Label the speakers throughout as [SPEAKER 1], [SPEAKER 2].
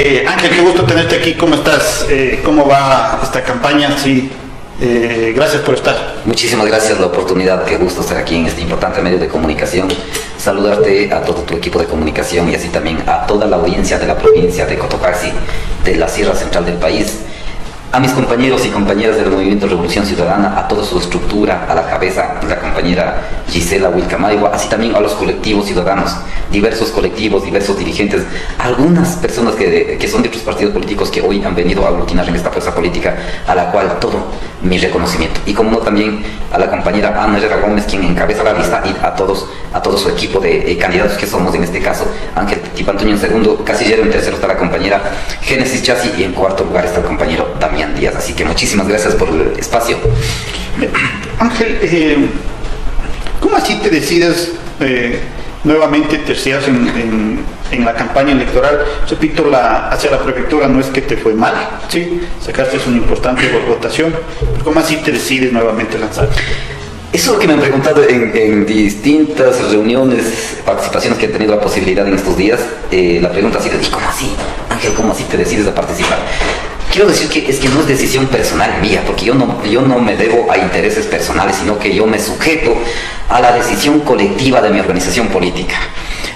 [SPEAKER 1] Ángel, qué gusto tenerte aquí. ¿Cómo estás? ¿Cómo va esta campaña? Sí, gracias por estar.
[SPEAKER 2] Muchísimas gracias la oportunidad, qué gusto estar aquí en este importante medio de comunicación. Saludarte a todo tu equipo de comunicación y así también a toda la audiencia de la provincia de Cotopaxi, de la Sierra Central del país. A mis compañeros y compañeras del Movimiento Revolución Ciudadana, a toda su estructura, a la cabeza, la compañera Gisela Wilcamayua, así también a los colectivos ciudadanos, diversos colectivos, diversos dirigentes, algunas personas que son de otros partidos políticos que hoy han venido a aglutinar en esta fuerza política, a la cual todo mi reconocimiento. Y como no, también a la compañera Ana Herrera Gómez, quien encabeza la lista, y a todo su equipo de candidatos que somos, en este caso, Ángel Tipantuño en segundo, Casillero en tercero está la compañera Génesis Chasi y en cuarto lugar está el compañero Damián Díaz. Así que muchísimas gracias por el espacio.
[SPEAKER 1] Ángel, ¿cómo así te decides nuevamente tercias en la campaña electoral? Repito, hacia la prefectura no es que te fue mal, ¿sí? Sacaste una importante votación, pero ¿cómo así te decides nuevamente lanzar?
[SPEAKER 2] Eso es lo que me han preguntado en distintas reuniones, participaciones que he tenido la posibilidad en estos días. La pregunta ha sido, ¿y cómo así, Ángel, cómo así te decides a participar? Quiero decir que es que no es decisión personal mía, porque yo no me debo a intereses personales, sino que yo me sujeto a la decisión colectiva de mi organización política.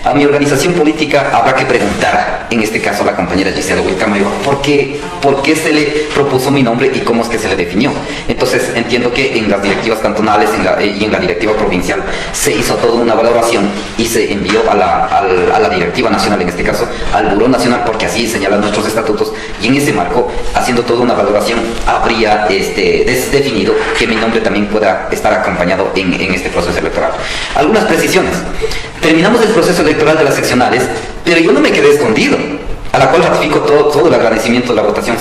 [SPEAKER 2] A mi organización política habrá que preguntar, en este caso a la compañera Gisela Wilcamayua, ¿por qué se le propuso mi nombre y cómo es que se le definió? Entonces entiendo que en las directivas cantonales y en la directiva provincial se hizo toda una valoración y se envió a la directiva nacional, en este caso al Buró Nacional, porque así señalan nuestros estatutos, y en ese marco, haciendo toda una valoración, habría definido que mi nombre también pueda estar acompañado en este proceso electoral. Algunas precisiones. Terminamos el proceso electoral de las seccionales, pero yo no me quedé escondido, a la cual ratifico todo el agradecimiento de la votación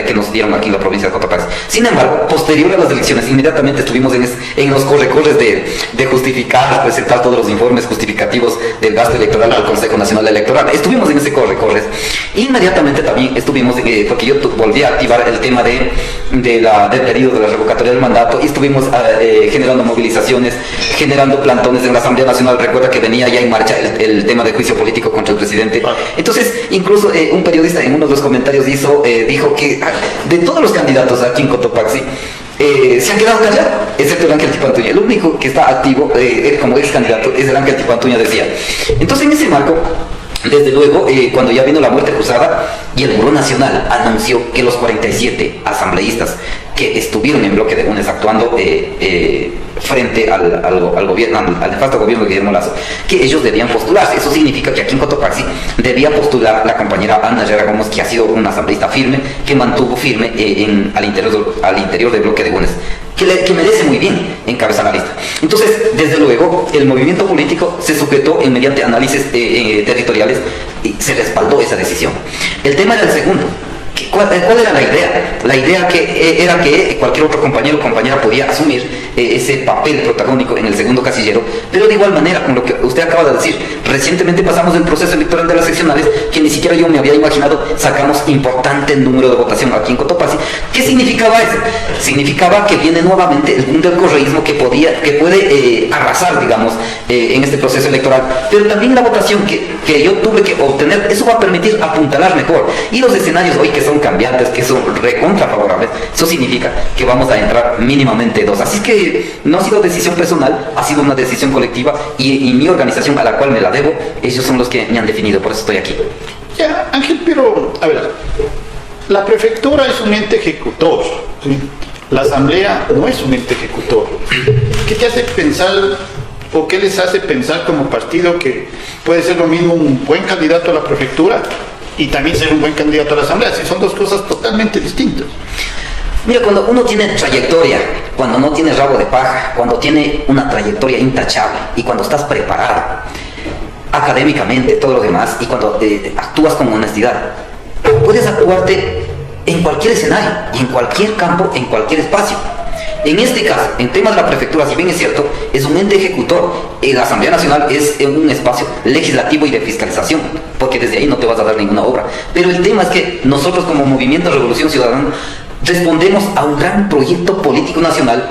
[SPEAKER 2] que nos dieron aquí en la provincia de Cotopaxi. Sin embargo, posterior a las elecciones, inmediatamente estuvimos en los corre-corres de justificar, presentar todos los informes justificativos del gasto electoral al Consejo Nacional Electoral. Estuvimos en ese corre-corres. Inmediatamente también estuvimos, porque yo volví a activar el tema del pedido de la revocatoria del mandato, y estuvimos generando movilizaciones, generando plantones en la Asamblea Nacional. Recuerda que venía ya en marcha el tema de juicio político contra el presidente. Entonces, incluso un periodista en uno de los comentarios dijo que de todos los candidatos aquí en Cotopaxi se han quedado callados, excepto el Ángel Tipantuña. El único que está activo como ex candidato es el Ángel Tipantuña, decía. Entonces, en ese marco, desde luego, cuando ya vino la muerte cruzada y el Buró Nacional anunció que los 47 asambleístas que estuvieron en bloque de UNES actuando frente al gobierno, al nefasto gobierno de Guillermo Lazo, que ellos debían postularse. Eso significa que aquí en Cotopaxi debía postular la compañera Ana Herrera Gómez, que ha sido una asambleísta firme, que mantuvo firme al interior del bloque de UNES, que merece muy bien encabezar la lista. Entonces, desde luego, el movimiento político se sujetó mediante análisis territoriales y se respaldó esa decisión. El tema era el segundo. ¿Cuál era la idea? La idea era que cualquier otro compañero o compañera podía asumir ese papel protagónico en el segundo casillero, pero de igual manera, con lo que usted acaba de decir, recientemente pasamos el proceso electoral de las seccionales, que ni siquiera yo me había imaginado, sacamos importante número de votación aquí en Cotopaxi. ¿Qué significaba eso? Significaba que viene nuevamente el boom del correísmo que puede arrasar, digamos, en este proceso electoral, pero también la votación que yo tuve que obtener, eso va a permitir apuntalar mejor, y los escenarios hoy que son cambiantes, que son recontra favorables, eso significa que vamos a entrar mínimamente dos. Así que no ha sido decisión personal, ha sido una decisión colectiva, y mi organización, a la cual me la debo, ellos son los que me han definido, por eso estoy aquí.
[SPEAKER 1] Ya, Ángel, pero, a ver, la prefectura es un ente ejecutor, ¿sí? La asamblea no es un ente ejecutor. ¿Qué te hace pensar, o qué les hace pensar como partido, que puede ser lo mismo un buen candidato a la prefectura y también ser un buen candidato a la asamblea? Si son dos cosas totalmente distintas.
[SPEAKER 2] Mira, cuando uno tiene trayectoria, cuando no tiene rabo de paja, cuando tiene una trayectoria intachable y cuando estás preparado académicamente, todo lo demás, y cuando actúas con honestidad, puedes actuarte en cualquier escenario y en cualquier campo, en cualquier espacio. En este caso, en temas de la prefectura, si bien es cierto, es un ente ejecutor, la Asamblea Nacional es un espacio legislativo y de fiscalización, porque desde ahí no te vas a dar ninguna obra. Pero el tema es que nosotros, como Movimiento Revolución Ciudadana, respondemos a un gran proyecto político nacional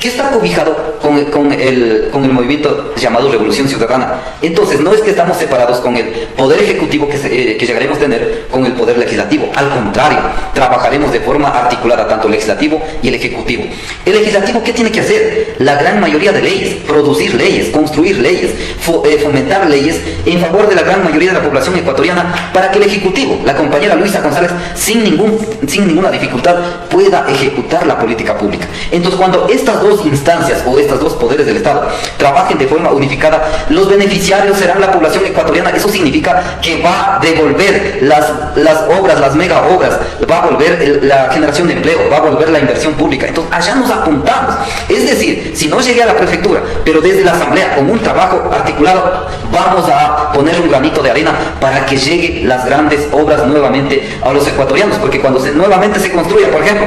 [SPEAKER 2] que está cobijado con el movimiento llamado Revolución Ciudadana. Entonces, no es que estamos separados con el poder ejecutivo que llegaremos a tener con el poder legislativo. Al contrario, trabajaremos de forma articulada tanto el legislativo y el ejecutivo. ¿El legislativo qué tiene que hacer? La gran mayoría de leyes, producir leyes, construir leyes, fomentar leyes en favor de la gran mayoría de la población ecuatoriana para que el ejecutivo, la compañera Luisa González, sin ninguna dificultad pueda ejecutar la política pública. Entonces, cuando estas dos instancias o estos dos poderes del Estado trabajen de forma unificada, los beneficiarios serán la población ecuatoriana. Eso significa que va a devolver las obras, las mega obras, va a volver la generación de empleo, va a volver la inversión pública. Entonces, allá nos apuntamos. Es decir, si no llegué a la prefectura, pero desde la asamblea con un trabajo articulado, vamos a poner un granito de arena para que lleguen las grandes obras nuevamente a los ecuatorianos, porque cuando nuevamente se construya, por ejemplo,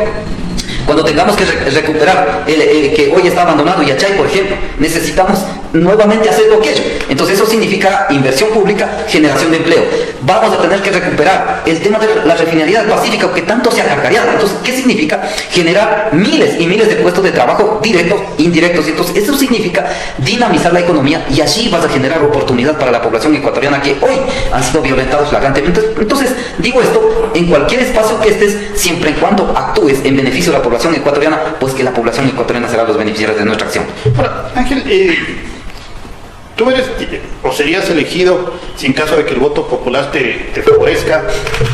[SPEAKER 2] cuando tengamos que recuperar el que hoy está abandonado, Yachay, por ejemplo, necesitamos nuevamente hacer lo que ello. Entonces eso significa inversión pública, generación de empleo. Vamos a tener que recuperar el tema de la refinería del Pacífico, que tanto se ha cacareado. Entonces, ¿qué significa? Generar miles y miles de puestos de trabajo directos, indirectos. Entonces, eso significa dinamizar la economía, y allí vas a generar oportunidad para la población ecuatoriana que hoy han sido violentados flagrantemente. Entonces, digo esto, en cualquier espacio que estés, siempre y cuando actúes en beneficio de la población ecuatoriana, pues que la población ecuatoriana será los beneficiarios de nuestra acción.
[SPEAKER 1] Ahora, Ángel, tú eres o serías elegido, si en caso de que el voto popular te favorezca,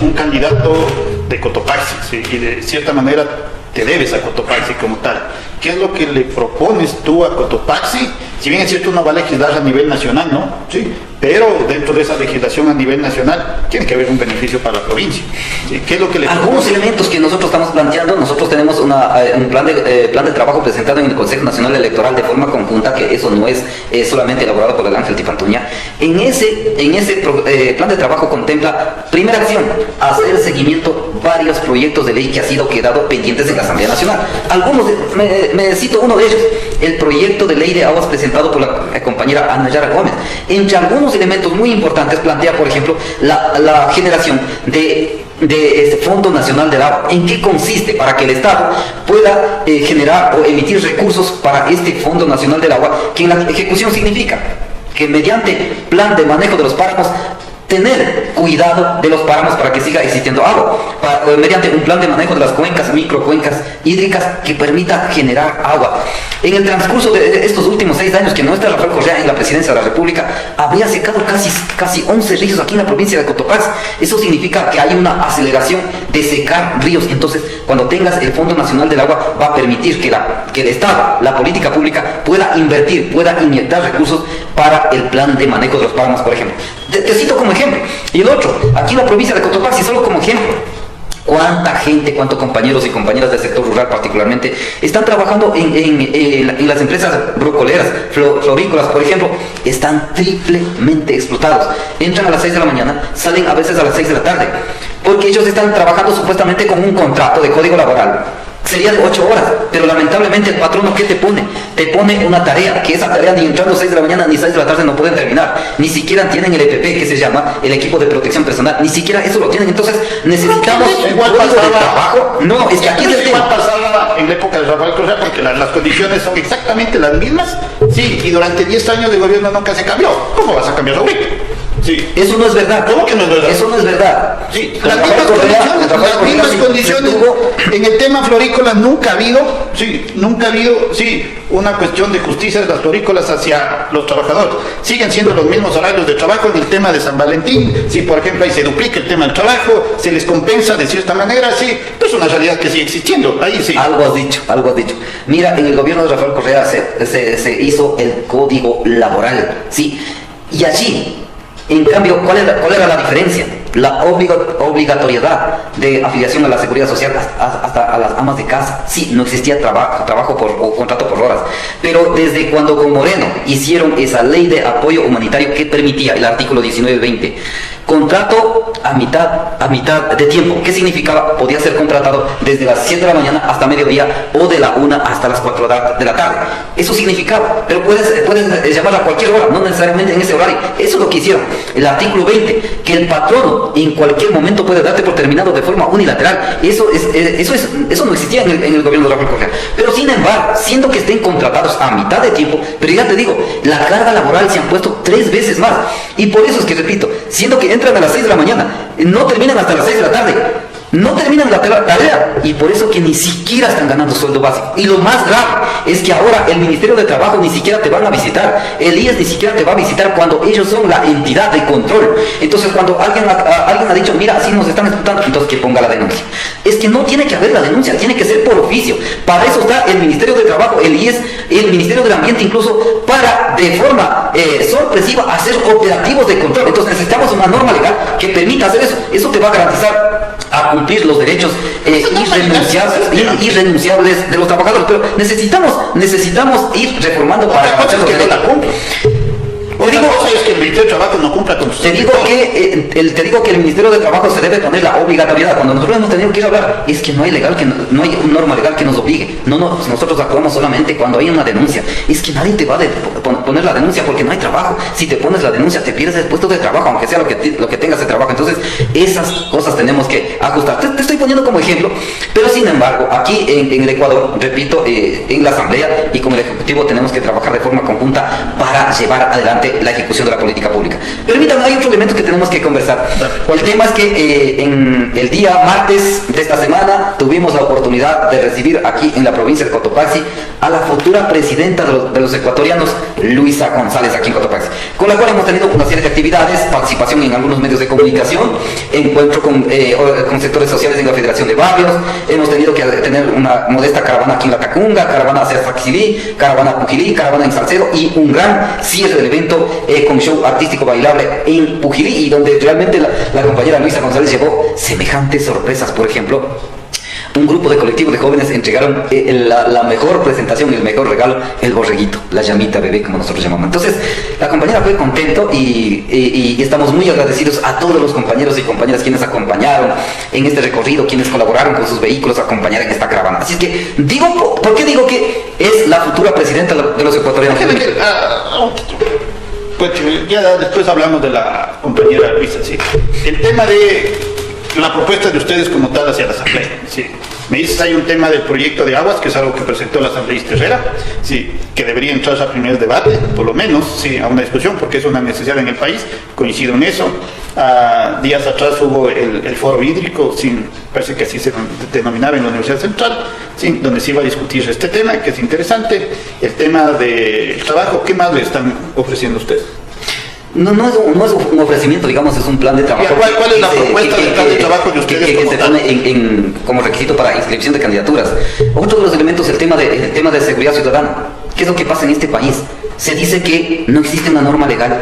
[SPEAKER 1] un candidato de Cotopaxi, ¿sí? Y de cierta manera te debes a Cotopaxi como tal. ¿Qué es lo que le propones tú a Cotopaxi? Si bien es cierto, uno va a legislar a nivel nacional, ¿no? Sí. Pero dentro de esa legislación a nivel nacional tiene que haber un beneficio para la provincia. ¿Sí? ¿Qué es lo que le propones?
[SPEAKER 2] Algunos elementos que nosotros estamos planteando, nosotros tenemos un plan de trabajo presentado en el Consejo Nacional Electoral de forma conjunta, que eso no es solamente elaborado por el Ángel Tipantuña. En ese plan de trabajo contempla, primera acción, hacer seguimiento varios proyectos de ley que ha sido quedado pendientes en la Asamblea Nacional. Algunos, me cito uno de ellos, el proyecto de ley de aguas presentado por la compañera Ana Yara Gómez. Entre algunos elementos muy importantes plantea, por ejemplo, la generación de este Fondo Nacional del Agua. ¿En qué consiste? Para que el Estado pueda generar o emitir recursos para este Fondo Nacional del Agua, que en la ejecución significa que mediante plan de manejo de los páramos, tener cuidado de los páramos para que siga existiendo agua, mediante un plan de manejo de las cuencas, microcuencas hídricas que permita generar agua. En el transcurso de estos últimos 6 años que no está Rafael Correa en la presidencia de la República, habría secado casi 11 ríos aquí en la provincia de Cotopaxi. Eso significa que hay una aceleración de secar ríos. Entonces, cuando tengas el Fondo Nacional del Agua, va a permitir que el Estado, la política pública, pueda invertir, pueda inyectar recursos para el plan de manejo de los páramos, por ejemplo. Te cito como ejemplo. Y el otro, aquí en la provincia de Cotopaxi, solo como ejemplo, cuánta gente, cuántos compañeros y compañeras del sector rural particularmente están trabajando en las empresas brocoleras, florícolas, por ejemplo, están triplemente explotados. Entran a las 6 de la mañana, salen a veces a las 6 de la tarde, porque ellos están trabajando supuestamente con un contrato de código laboral. Sería de 8 horas, pero lamentablemente el patrono, ¿qué te pone? Te pone una tarea, que esa tarea ni entrando 6 de la mañana ni 6 de la tarde no pueden terminar. Ni siquiera tienen el EPP, que se llama el equipo de protección personal, ni siquiera eso lo tienen. Entonces necesitamos
[SPEAKER 1] igual
[SPEAKER 2] trabajo. No, es que aquí es el
[SPEAKER 1] igual
[SPEAKER 2] tema.
[SPEAKER 1] pasaba en la época de Rafael Correa, porque las condiciones son exactamente las mismas. Sí, y durante 10 años de gobierno nunca se cambió. ¿Cómo vas a cambiar ahorita? Sí.
[SPEAKER 2] Eso no es verdad.
[SPEAKER 1] ¿Cómo que no es verdad?
[SPEAKER 2] Eso no es verdad.
[SPEAKER 1] Sí, las mismas condiciones. En el tema florícola nunca ha habido, una cuestión de justicia de las florícolas hacia los trabajadores. Siguen siendo los mismos horarios de trabajo en el tema de San Valentín. Si por ejemplo ahí se duplica el tema del trabajo, se les compensa de cierta manera, sí, es una realidad que sigue existiendo. Ahí sí.
[SPEAKER 2] Algo has dicho. Mira, en el gobierno de Rafael Correa se hizo el código laboral, sí, y allí, en cambio, ¿cuál era la diferencia? La obligatoriedad de afiliación a la seguridad social hasta a las amas de casa. Sí, no existía trabajo o contrato por horas. Pero desde cuando con Moreno hicieron esa ley de apoyo humanitario que permitía el artículo 19-20, contrato a mitad de tiempo. ¿Qué significaba? Podía ser contratado desde las 7 de la mañana hasta mediodía o de la 1 hasta las 4 de la tarde. Eso significaba, pero puedes llamar a cualquier hora, no necesariamente en ese horario. Eso es lo que hicieron. El artículo 20, que el patrono en cualquier momento puede darte por terminado de forma unilateral. Eso no existía en el gobierno de Rafael Correa. Pero sin embargo, siendo que estén contratados a mitad de tiempo, pero ya te digo, la carga laboral se han puesto 3 veces más. Y por eso es que, repito, siendo que entran a las 6 de la mañana, no terminan hasta las 6 de la tarde. No terminan la tarea y por eso que ni siquiera están ganando sueldo básico. Y lo más grave es que ahora el Ministerio de Trabajo ni siquiera te van a visitar, el IES ni siquiera te va a visitar cuando ellos son la entidad de control. Entonces cuando alguien ha dicho, mira, así nos están explotando, entonces que ponga la denuncia. Es que no tiene que haber la denuncia, tiene que ser por oficio. Para eso está el Ministerio de Trabajo, el IES, el Ministerio del Ambiente incluso, para de forma sorpresiva hacer operativos de control. Entonces necesitamos una norma legal que permita hacer eso. Eso te va a garantizar a cumplir los derechos irrenunciables de los trabajadores, pero necesitamos ir reformando para hacer que la cumplan.
[SPEAKER 1] Otra cosa es que el Ministerio de Trabajo no cumpla con sus
[SPEAKER 2] te digo que el Ministerio de Trabajo se debe poner la obligatoriedad. Cuando nosotros hemos tenido que ir a hablar, es que no hay una norma legal que nos obligue. Nosotros actuamos solamente cuando hay una denuncia. Es que nadie te va a poner la denuncia porque no hay trabajo. Si te pones la denuncia, te pierdes el puesto de trabajo, aunque sea lo que tengas de trabajo. Entonces, esas cosas tenemos que ajustar. Te estoy poniendo como ejemplo, pero sin embargo, aquí en el Ecuador, repito, en la Asamblea y con el Ejecutivo tenemos que trabajar de forma conjunta para llevar adelante la ejecución de la política pública. Permítanme, hay otro elemento que tenemos que conversar. El tema es que en el día martes de esta semana tuvimos la oportunidad de recibir aquí en la provincia de Cotopaxi a la futura presidenta de los ecuatorianos, Luisa González, aquí en Cotopaxi, con la cual hemos tenido una serie de actividades, participación en algunos medios de comunicación, encuentro con sectores sociales en la Federación de Barrios, hemos tenido que tener una modesta caravana aquí en La Tacunga, caravana hacia Faxilí, caravana a Pujilí, caravana en Salcedo y un gran cierre del evento con show artístico bailable en Pujilí, y donde realmente la compañera Luisa González llevó semejantes sorpresas. Por ejemplo, un grupo de colectivos de jóvenes entregaron la mejor presentación, el mejor regalo, el borreguito, la llamita bebé, como nosotros llamamos. Entonces, la compañera fue contento y estamos muy agradecidos a todos los compañeros y compañeras quienes acompañaron en este recorrido, quienes colaboraron con sus vehículos a acompañar en esta caravana. Así es que, ¿por qué digo que es la futura presidenta de los ecuatorianos?
[SPEAKER 1] Pues ya después hablamos de la compañera Luisa, sí. El tema de la propuesta de ustedes como tal hacia la Asamblea, sí. Me dices, hay un tema del proyecto de aguas, que es algo que presentó la asambleísta Herrera, sí, que debería entrar a primer debate, por lo menos, sí, a una discusión, porque es una necesidad en el país, coincido en eso. Días atrás hubo el foro hídrico, sí, parece que así se denominaba en la Universidad Central, sí, donde se iba a discutir este tema, que es interesante. El tema del trabajo, ¿qué más le están ofreciendo ustedes?
[SPEAKER 2] No es un ofrecimiento, digamos, es un plan de trabajo.
[SPEAKER 1] ¿Cuál es la propuesta del plan de trabajo de ustedes?
[SPEAKER 2] Que se pone como requisito para inscripción de candidaturas. Otro de los elementos es el tema de seguridad ciudadana. ¿Qué es lo que pasa en este país? Se dice que no existe una norma legal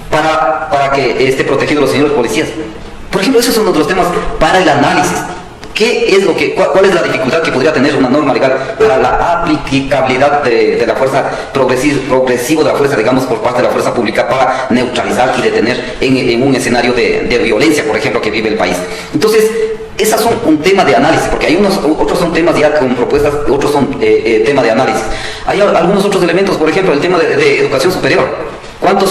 [SPEAKER 2] para que esté protegido los señores policías. Por ejemplo, esos son otros temas para el análisis. ¿Cuál es la dificultad que podría tener una norma legal para la aplicabilidad de la fuerza progresivo de la fuerza, digamos, por parte de la fuerza pública para neutralizar y detener en un escenario de violencia, por ejemplo, que vive el país? Entonces, esas son un tema de análisis, porque hay otros son temas ya con propuestas, otros son tema de análisis. Hay algunos otros elementos, por ejemplo, el tema de educación superior. ¿Cuántos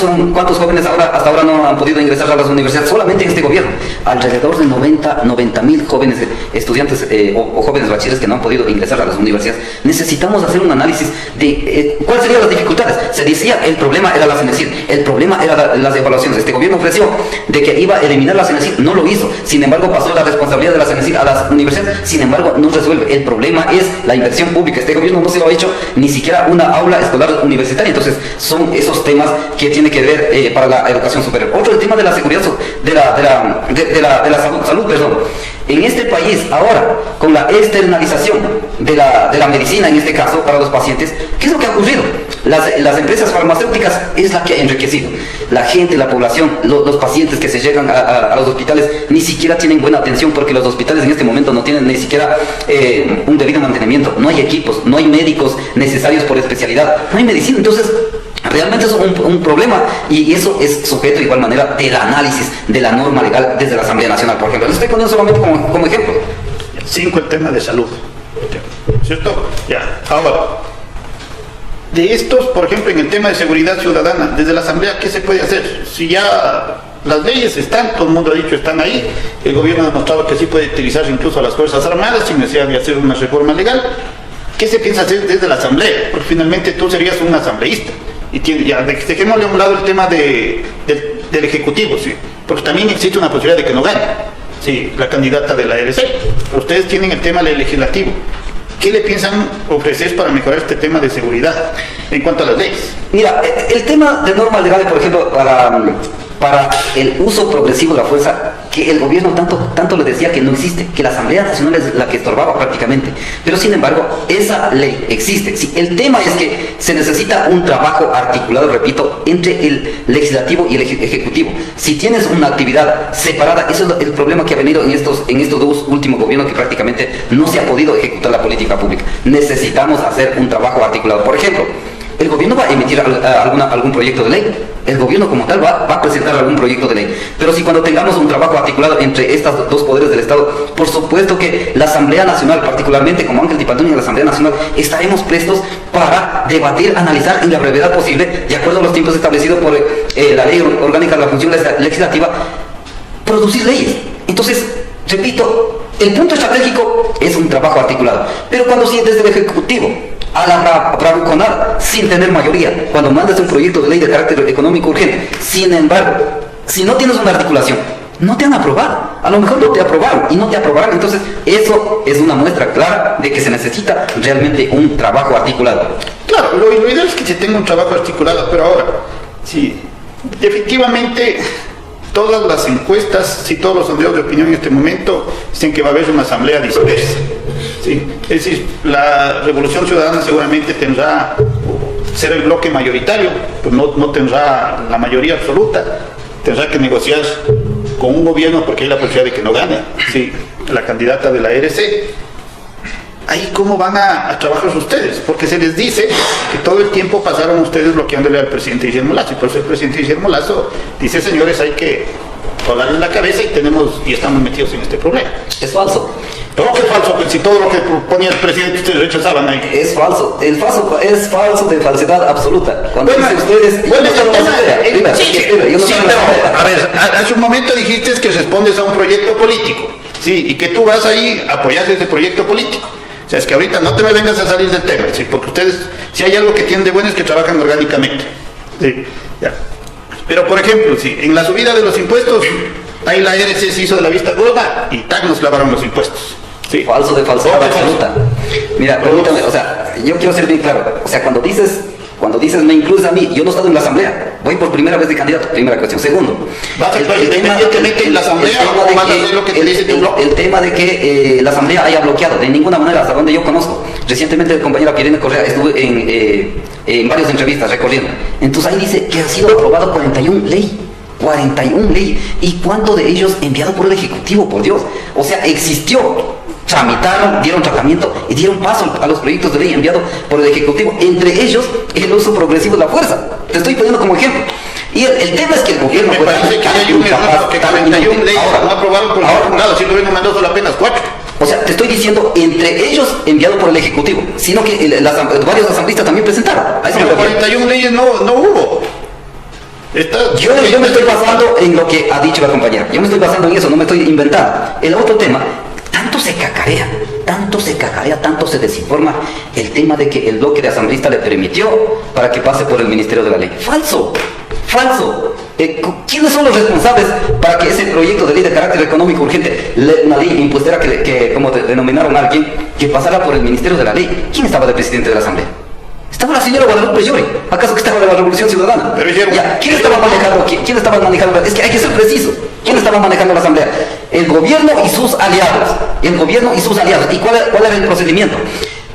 [SPEAKER 2] jóvenes hasta ahora no han podido ingresar a las universidades? Solamente en este gobierno, alrededor de 90,000 jóvenes estudiantes o jóvenes bachilleres que no han podido ingresar a las universidades. Necesitamos hacer un análisis de cuáles serían las dificultades. Se decía, el problema era la CENESID, el problema era las evaluaciones. Este gobierno ofreció de que iba a eliminar la CENESID, no lo hizo. Sin embargo, pasó la responsabilidad de la CENESID a las universidades. Sin embargo, no resuelve. El problema es la inversión pública. Este gobierno no se lo ha hecho ni siquiera una aula escolar universitaria. Entonces, son esos temas que tiene que ver para la educación superior. Otro, el tema de la seguridad, de la salud, perdón. En este país, ahora, con la externalización de la medicina, en este caso, para los pacientes, ¿qué es lo que ha ocurrido? Las empresas farmacéuticas es la que ha enriquecido. La gente, la población, los pacientes que se llegan a los hospitales ni siquiera tienen buena atención, porque los hospitales en este momento no tienen ni siquiera un debido mantenimiento. No hay equipos, no hay médicos necesarios por especialidad, no hay medicina. Entonces, Realmente es un problema y eso es sujeto de igual manera del análisis de la norma legal desde la Asamblea Nacional, por ejemplo. Les estoy poniendo solamente como ejemplo.
[SPEAKER 1] 5, el tema de salud. ¿Cierto? Ya. Ahora, de estos, por ejemplo, en el tema de seguridad ciudadana, desde la Asamblea, ¿qué se puede hacer? Si ya las leyes están, todo el mundo ha dicho están ahí, el gobierno ha demostrado que sí puede utilizar incluso a las Fuerzas Armadas sin necesidad de hacer una reforma legal. ¿Qué se piensa hacer desde la Asamblea? Porque finalmente tú serías un asambleísta. Y ya, dejémosle a un lado el tema del Ejecutivo, ¿sí? Porque también existe una posibilidad de que no gane, sí, la candidata de la RC. Pero ustedes tienen el tema del legislativo. ¿Qué le piensan ofrecer para mejorar este tema de seguridad en cuanto a las leyes?
[SPEAKER 2] Mira, el tema de normas legales, por ejemplo, para el uso progresivo de la fuerza, que el gobierno tanto le decía que no existe, que la Asamblea Nacional es la que estorbaba prácticamente. Pero sin embargo, esa ley existe. Sí, el tema es que se necesita un trabajo articulado, repito, entre el legislativo y el ejecutivo. Si tienes una actividad separada, eso es el problema que ha venido en estos dos últimos gobiernos, que prácticamente no se ha podido ejecutar la política pública. Necesitamos hacer un trabajo articulado. Por ejemplo, el gobierno va a emitir algún proyecto de ley. El gobierno como tal va a presentar algún proyecto de ley. Pero si cuando tengamos un trabajo articulado entre estos dos poderes del Estado, por supuesto que la Asamblea Nacional, particularmente como Ángel Tipantuni en la Asamblea Nacional, estaremos prestos para debatir, analizar en la brevedad posible, de acuerdo a los tiempos establecidos por la Ley Orgánica de la Función Legislativa, producir leyes. Entonces, repito, el punto estratégico es un trabajo articulado. Pero cuando si desde el Ejecutivo a la bravuconada, sin tener mayoría, cuando mandas un proyecto de ley de carácter económico urgente, sin embargo, si no tienes una articulación, no te han aprobado. A lo mejor no te aprobaron y no te aprobarán. Entonces, eso es una muestra clara de que se necesita realmente un trabajo articulado.
[SPEAKER 1] Claro, lo ideal es que se tenga un trabajo articulado, pero ahora, sí, efectivamente, todas las encuestas, si todos los sondeos de opinión en este momento dicen que va a haber una asamblea dispersa. Sí, es decir, la Revolución Ciudadana seguramente tendrá, ser el bloque mayoritario, pues no tendrá la mayoría absoluta, tendrá que negociar con un gobierno porque hay la posibilidad de que no gane, sí, la candidata de la RC. Ahí cómo van a trabajar ustedes, porque se les dice que todo el tiempo pasaron ustedes bloqueándole al presidente Guillermo Lazo, y por eso el presidente Guillermo Lazo dice: señores, hay que rodarle la cabeza y estamos metidos en este problema.
[SPEAKER 2] Es falso.
[SPEAKER 1] ¿Cómo que es falso? Pues si todo lo que proponía el presidente ustedes rechazaban ahí.
[SPEAKER 2] Es falso. Es falso de falsedad absoluta. Cuando dicen ustedes...
[SPEAKER 1] Bueno, a ver, hace un momento dijiste que respondes a un proyecto político, sí, y que tú vas ahí a apoyar ese proyecto político. O sea, es que ahorita no te me vengas a salir del tema, ¿sí? Porque ustedes, si hay algo que tienen de bueno es que trabajan orgánicamente. Sí, ya. Pero, por ejemplo, sí, en la subida de los impuestos, ahí la RC se hizo de la vista gorda y ¡tac! Nos clavaron los impuestos. Sí.
[SPEAKER 2] Falso de falsedad absoluta. Mira, permítame, o sea, yo quiero ser bien claro. O sea, cuando dices me incluyes a mí, yo no he estado en la asamblea, voy por primera vez de candidato, primera cuestión. Segundo,
[SPEAKER 1] ¿vas a estar independientemente en la asamblea o vas a hacer lo que te dice tu bloque?
[SPEAKER 2] El tema de que la asamblea haya bloqueado, de ninguna manera, hasta donde yo conozco. Recientemente el compañero Pirene Correa estuve en varias entrevistas recorriendo. Entonces ahí dice que ha sido aprobado 41 leyes. 41 leyes. ¿Y cuánto de ellos enviado por el Ejecutivo, por Dios? O sea, existió. Tramitaron, dieron tratamiento y dieron paso a los proyectos de ley enviados por el Ejecutivo, entre ellos el uso progresivo de la fuerza. Te estoy poniendo como ejemplo. Y el tema es que el gobierno...
[SPEAKER 1] Me parece que hay un error, que 41 leyes no aprobaron por el Congreso, si el gobierno mandó solo apenas 4.
[SPEAKER 2] O sea, te estoy diciendo, entre ellos enviado por el Ejecutivo, sino que varios asambleístas también presentaron.
[SPEAKER 1] Pero 41 leyes no hubo.
[SPEAKER 2] Yo me estoy basando en lo que ha dicho la compañera. Yo me estoy basando en eso, no me estoy inventando. El otro tema... Tanto se cacarea, tanto se desinforma el tema de que el bloque de asambleístas le permitió para que pase por el Ministerio de la Ley. ¡Falso! ¿Quiénes son los responsables para que ese proyecto de ley de carácter económico urgente, una ley impostera que como denominaron a alguien, que pasara por el Ministerio de la Ley? ¿Quién estaba de presidente de la Asamblea? Estaba la señora Guadalupe Llori. ¿Acaso que estaba de la Revolución Ciudadana?
[SPEAKER 1] Pero
[SPEAKER 2] ¿Quién estaba manejando? Es que hay que ser preciso. ¿Quién estaba manejando la asamblea? El gobierno y sus aliados. ¿Y cuál era el procedimiento?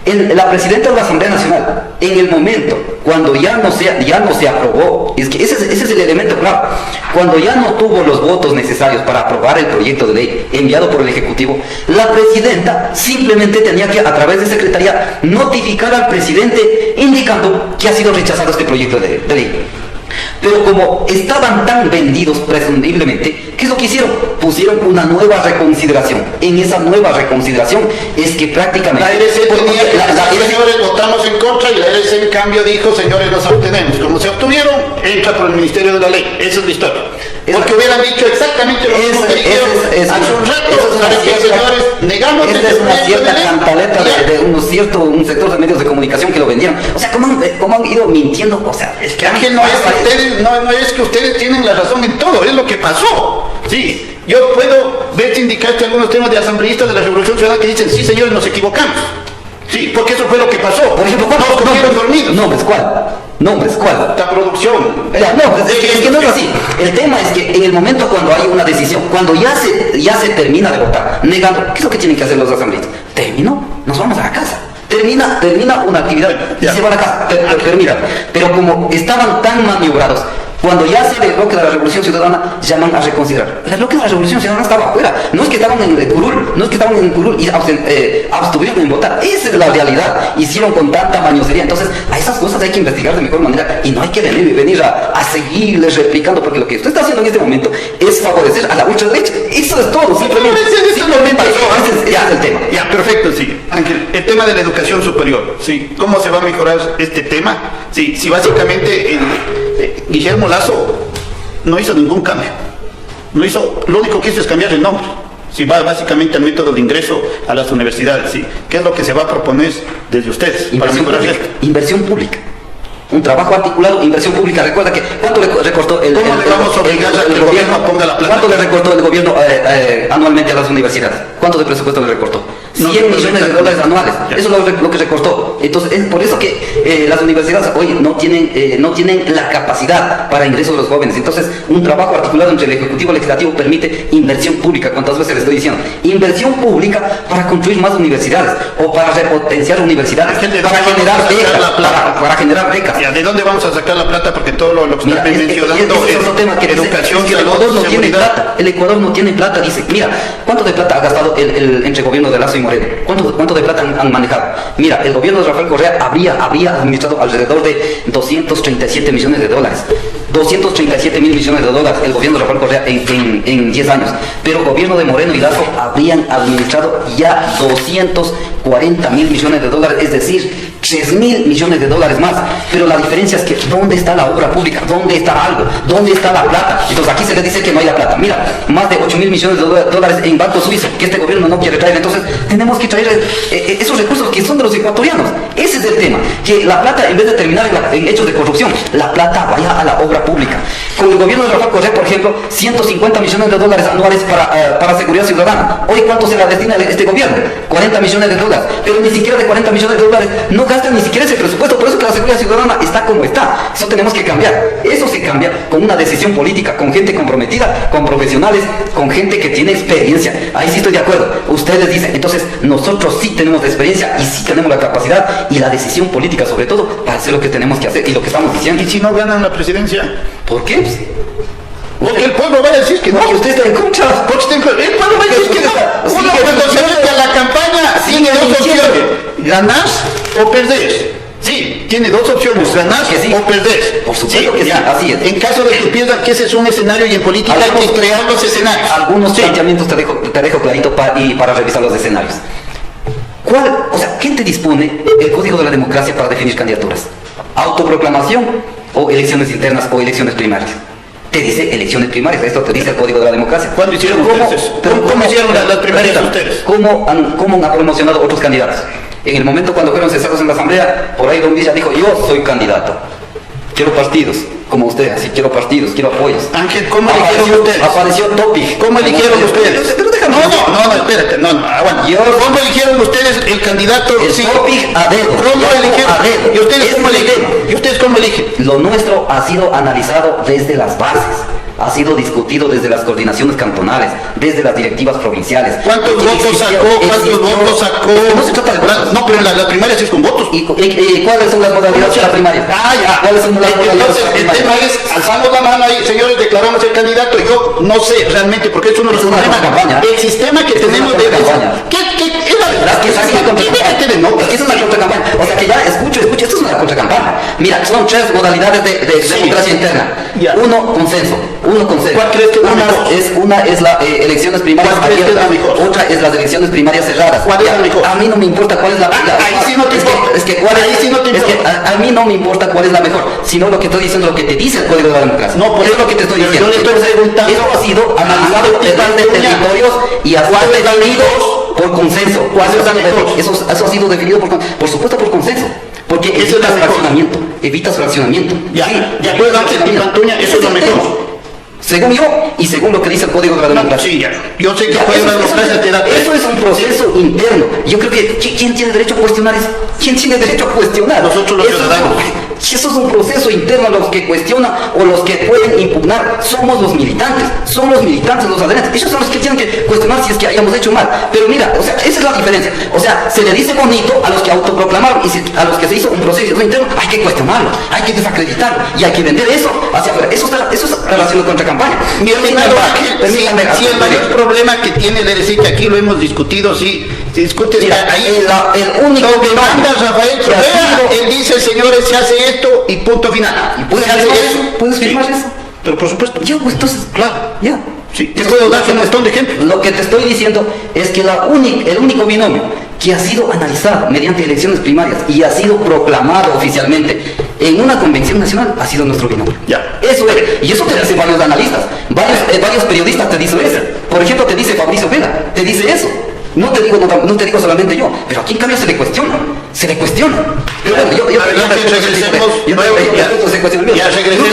[SPEAKER 2] La presidenta de la Asamblea Nacional, en el momento cuando ya no se aprobó, es que ese es el elemento clave, cuando ya no tuvo los votos necesarios para aprobar el proyecto de ley enviado por el Ejecutivo, la presidenta simplemente tenía que, a través de secretaría, notificar al presidente indicando que ha sido rechazado este proyecto de ley. Pero como estaban tan vendidos presumiblemente, ¿qué es lo que hicieron? Pusieron una nueva reconsideración. En esa nueva reconsideración es que prácticamente...
[SPEAKER 1] La RC tenía que decir, señores, votamos en contra, y la RC en cambio dijo, señores, nos abstenemos. Como se obtuvieron, entra por el Ministerio de la Ley. Esa es la historia. Porque hubieran dicho exactamente lo mismo que dijeron hace un rato. Señores, negamos el
[SPEAKER 2] esta es una cierta
[SPEAKER 1] ley,
[SPEAKER 2] cantaleta de un sector de medios de comunicación que lo vendieron. O sea, ¿cómo han ido mintiendo? O sea,
[SPEAKER 1] es que Ángel, no es que ustedes tienen la razón en todo, es lo que pasó. Sí, yo puedo ver indicarte algunos temas de asambleístas de la Revolución Ciudadana que dicen, sí señores, nos equivocamos. Sí, porque eso fue lo que pasó.
[SPEAKER 2] Por ejemplo,
[SPEAKER 1] ¿cuántos comieron dormidos?
[SPEAKER 2] Nombres, ¿cuál?
[SPEAKER 1] La producción.
[SPEAKER 2] Es que no es así. El tema es que en el momento cuando hay una decisión, cuando ya se termina de votar, negando, ¿qué es lo que tienen que hacer los asambleístas? Terminó, nos vamos a la casa. Termina una actividad y se va a la casa, termina. Pero como estaban tan maniobrados, cuando ya sale el bloque de la Revolución Ciudadana, llaman a reconsiderar. El bloque de la Revolución Ciudadana estaba afuera. No es que estaban en el curul, y abstuvieron en votar. Esa es la realidad. Hicieron con tanta mañosería. Entonces, a esas cosas hay que investigar de mejor manera y no hay que venir a seguirles replicando, porque lo que usted está haciendo en este momento es favorecer a la ultraderecha. Eso es todo, simplemente. Ese es el tema.
[SPEAKER 1] Ya, perfecto, sí. Ángel, el tema de la educación superior, sí. ¿Cómo se va a mejorar este tema? Sí, si básicamente Guillermo Lazo no hizo ningún cambio. Lo único que hizo es cambiar el nombre. Sí, va básicamente al método de ingreso a las universidades, sí. ¿Qué es lo que se va a proponer desde ustedes para mejorar esto?
[SPEAKER 2] Inversión pública. Un trabajo articulado, inversión pública. Recuerda que ¿cuánto le recortó el
[SPEAKER 1] gobierno ponga la plata?
[SPEAKER 2] ¿Cuánto le recortó el gobierno anualmente a las universidades? ¿Cuánto de presupuesto le recortó? 100 millones de dólares anuales. Eso es lo que recortó. Entonces, es por eso que las universidades hoy no tienen la capacidad para ingreso de los jóvenes. Entonces, un trabajo articulado entre el Ejecutivo y el Legislativo permite inversión pública. ¿Cuántas veces les estoy diciendo? Inversión pública para construir más universidades o para repotenciar universidades, para generar becas.
[SPEAKER 1] ¿De dónde vamos a sacar la plata? Porque todo lo que están mencionando
[SPEAKER 2] es otro tema que
[SPEAKER 1] educación,
[SPEAKER 2] el Ecuador no tiene plata. El Ecuador no tiene plata. Dice, mira, ¿cuánto de plata ha gastado entre gobierno de Lazo y Moreno? ¿Cuánto de plata han manejado? Mira, el gobierno de Rafael Correa habría administrado alrededor de 237 millones de dólares. 237 mil millones de dólares el gobierno de Rafael Correa en 10 años. Pero el gobierno de Moreno y Lazo habrían administrado ya 240 mil millones de dólares, es decir, 3.000 millones de dólares más. Pero la diferencia es que ¿dónde está la obra pública? ¿Dónde está algo? ¿Dónde está la plata? Entonces aquí se le dice que no hay la plata. Mira, más de 8.000 millones de dólares en banco suizo que este gobierno no quiere traer. Entonces tenemos que traer esos recursos que son de los ecuatorianos. Ese es el tema, que la plata, en vez de terminar en hechos de corrupción, la plata vaya a la obra pública. Con el gobierno de Rafael Correa, por ejemplo, 150 millones de dólares anuales para seguridad ciudadana. Hoy, ¿cuánto se la destina este gobierno? 40 millones de dólares. Pero ni siquiera de 40 millones de dólares no gastan ni siquiera ese presupuesto. Por eso que la seguridad ciudadana está como está. Eso tenemos que cambiar. Eso se cambia con una decisión política, con gente comprometida, con profesionales, con gente que tiene experiencia. Ahí sí estoy de acuerdo. Ustedes dicen, entonces nosotros sí tenemos la experiencia y sí tenemos la capacidad y la decisión política, sobre todo, para hacer lo que tenemos que hacer y lo que estamos diciendo.
[SPEAKER 1] ¿Y si no ganan la presidencia?
[SPEAKER 2] ¿Por qué?
[SPEAKER 1] Porque el pueblo va a decir que no.
[SPEAKER 2] Porque usted está en contra.
[SPEAKER 1] El pueblo va a decir que no. Uno cuando se mete a la campaña tiene dos opciones: ganar o perder. Sí, tiene dos opciones: ganar o perder.
[SPEAKER 2] Por supuesto que sí, así es.
[SPEAKER 1] En caso de que pierdan, que ese es un escenario, y en política hay que crear los escenarios.
[SPEAKER 2] Algunos planteamientos te dejo clarito para revisar los escenarios. ¿Quién te dispone el Código de la Democracia para definir candidaturas? ¿Autoproclamación o elecciones internas o elecciones primarias? Te dice elecciones primarias, esto te dice el Código de la Democracia.
[SPEAKER 1] ¿Cuándo hicieron ustedes? ¿Cómo hicieron las primarias ustedes?
[SPEAKER 2] ¿Cómo han promocionado otros candidatos? En el momento cuando fueron cesados en la Asamblea, por ahí Don Villa dijo, yo soy candidato. Quiero partidos, como usted, así quiero partidos, quiero apoyos.
[SPEAKER 1] Ángel, ¿cómo eligieron ustedes?
[SPEAKER 2] Apareció Topic.
[SPEAKER 1] ¿Cómo eligieron ustedes?
[SPEAKER 2] Pero déjame.
[SPEAKER 1] No, espérate, aguanta. ¿Cómo eligieron ustedes el candidato?
[SPEAKER 2] El Topic a dedo.
[SPEAKER 1] ¿Cómo eligieron?
[SPEAKER 2] A dedo.
[SPEAKER 1] ¿Y ustedes cómo eligen? ¿Y ustedes cómo eligen?
[SPEAKER 2] Lo nuestro ha sido analizado desde las bases. ha sido discutido desde las coordinaciones cantonales, desde las directivas provinciales.
[SPEAKER 1] ¿Cuántos votos sacó?
[SPEAKER 2] No se trata de votos.
[SPEAKER 1] No, pero en la primaria sí es con votos.
[SPEAKER 2] ¿Y cuáles son las modalidades de la primaria?
[SPEAKER 1] Ya.
[SPEAKER 2] ¿Cuáles son las modalidades
[SPEAKER 1] Entonces,
[SPEAKER 2] de la
[SPEAKER 1] el
[SPEAKER 2] primaria?
[SPEAKER 1] tema es, alzamos la mano ahí, señores, declaramos el candidato. Yo no sé realmente, porque es uno de los
[SPEAKER 2] Es una
[SPEAKER 1] problemas.
[SPEAKER 2] contracampaña.
[SPEAKER 1] El sistema que
[SPEAKER 2] Es una
[SPEAKER 1] tenemos de...
[SPEAKER 2] contracampaña.
[SPEAKER 1] ¿Qué es la verdad?
[SPEAKER 2] Es que esa es una contracampaña.
[SPEAKER 1] Dígate de notas.
[SPEAKER 2] Es que es una contracampaña. O sea que ya, escucho, esto es una contracampaña. Mira, son tres modalidades de democracia interna.
[SPEAKER 1] Ya.
[SPEAKER 2] Uno, consenso. ¿Cuál
[SPEAKER 1] crees que es la mejor?
[SPEAKER 2] Una es las elecciones primarias
[SPEAKER 1] ¿Cuál crees que es la
[SPEAKER 2] abiertas,
[SPEAKER 1] mejor?
[SPEAKER 2] otra es las elecciones primarias cerradas.
[SPEAKER 1] ¿Cuál es la mejor?
[SPEAKER 2] A mí no me importa cuál es la mejor.
[SPEAKER 1] Ahí sí no te importa. Ahí sí no te importa.
[SPEAKER 2] A mí no me importa cuál es la mejor, sino lo que estoy diciendo, lo que te dice el Código de la Democracia.
[SPEAKER 1] No, por
[SPEAKER 2] eso es
[SPEAKER 1] eso
[SPEAKER 2] lo que te estoy
[SPEAKER 1] yo
[SPEAKER 2] diciendo.
[SPEAKER 1] le estoy preguntando.
[SPEAKER 2] Eso ha sido analizado desde territorios y ha sido definido por consenso.
[SPEAKER 1] ¿Cuál es la mejor?
[SPEAKER 2] Eso ha sido definido por supuesto por consenso. Porque
[SPEAKER 1] Eso es la
[SPEAKER 2] evitas
[SPEAKER 1] mejor.
[SPEAKER 2] fraccionamiento. Evitas fraccionamiento.
[SPEAKER 1] Ya,
[SPEAKER 2] Sí,
[SPEAKER 1] ya,
[SPEAKER 2] evitas
[SPEAKER 1] Ángel
[SPEAKER 2] fraccionamiento.
[SPEAKER 1] Pipantuña, eso es lo
[SPEAKER 2] el
[SPEAKER 1] mejor.
[SPEAKER 2] tema. Según yo y según lo que dice el Código de la Democracia.
[SPEAKER 1] Sí, ya. Yo sé que
[SPEAKER 2] Ya,
[SPEAKER 1] puede
[SPEAKER 2] eso-
[SPEAKER 1] la democracia te da...
[SPEAKER 2] eso es un proceso interno. Yo creo que ¿quién tiene derecho a cuestionar eso? ¿Quién tiene derecho a cuestionar?
[SPEAKER 1] Nosotros los ciudadanos.
[SPEAKER 2] Eso es un proceso interno. Los que cuestionan o los que pueden impugnar somos los militantes. Son los militantes, los adherentes. Ellos son los que tienen que cuestionar si es que hayamos hecho mal. Pero mira, o sea, esa es la diferencia. O sea, se le dice bonito a los que autoproclamaron y a los que se hizo un proceso interno, hay que cuestionarlo, hay que desacreditarlo y hay que vender eso hacia afuera. Eso es relación contra campaña.
[SPEAKER 1] Mi estimado Ángel, si el mayor problema que tiene el RC, que aquí lo hemos discutido, sí, se discute,
[SPEAKER 2] Mira,
[SPEAKER 1] ahí
[SPEAKER 2] el único
[SPEAKER 1] donde
[SPEAKER 2] que
[SPEAKER 1] manda Rafael
[SPEAKER 2] que ha
[SPEAKER 1] Correa,
[SPEAKER 2] sido-
[SPEAKER 1] él dice, señores, se hace esto y punto final.
[SPEAKER 2] ¿Y puedes
[SPEAKER 1] Se hace
[SPEAKER 2] firmar
[SPEAKER 1] eso.
[SPEAKER 2] eso? ¿Puedes firmar
[SPEAKER 1] Sí.
[SPEAKER 2] eso?
[SPEAKER 1] Pero por supuesto.
[SPEAKER 2] Ya, pues entonces,
[SPEAKER 1] Claro.
[SPEAKER 2] ya.
[SPEAKER 1] Sí, te puedo dar un montón de ejemplos.
[SPEAKER 2] Lo que te estoy diciendo es que el único binomio que ha sido analizado mediante elecciones primarias y ha sido proclamado oficialmente en una convención nacional ha sido nuestro binomio.
[SPEAKER 1] Ya.
[SPEAKER 2] Eso es. Y eso te dicen varios analistas, varios periodistas te dicen eso. Por ejemplo, te dice Fabricio Vela, te dice eso. No te digo solamente yo, pero aquí en cambio se le cuestiona. Pero bueno, yo
[SPEAKER 1] regresemos ya regresemos.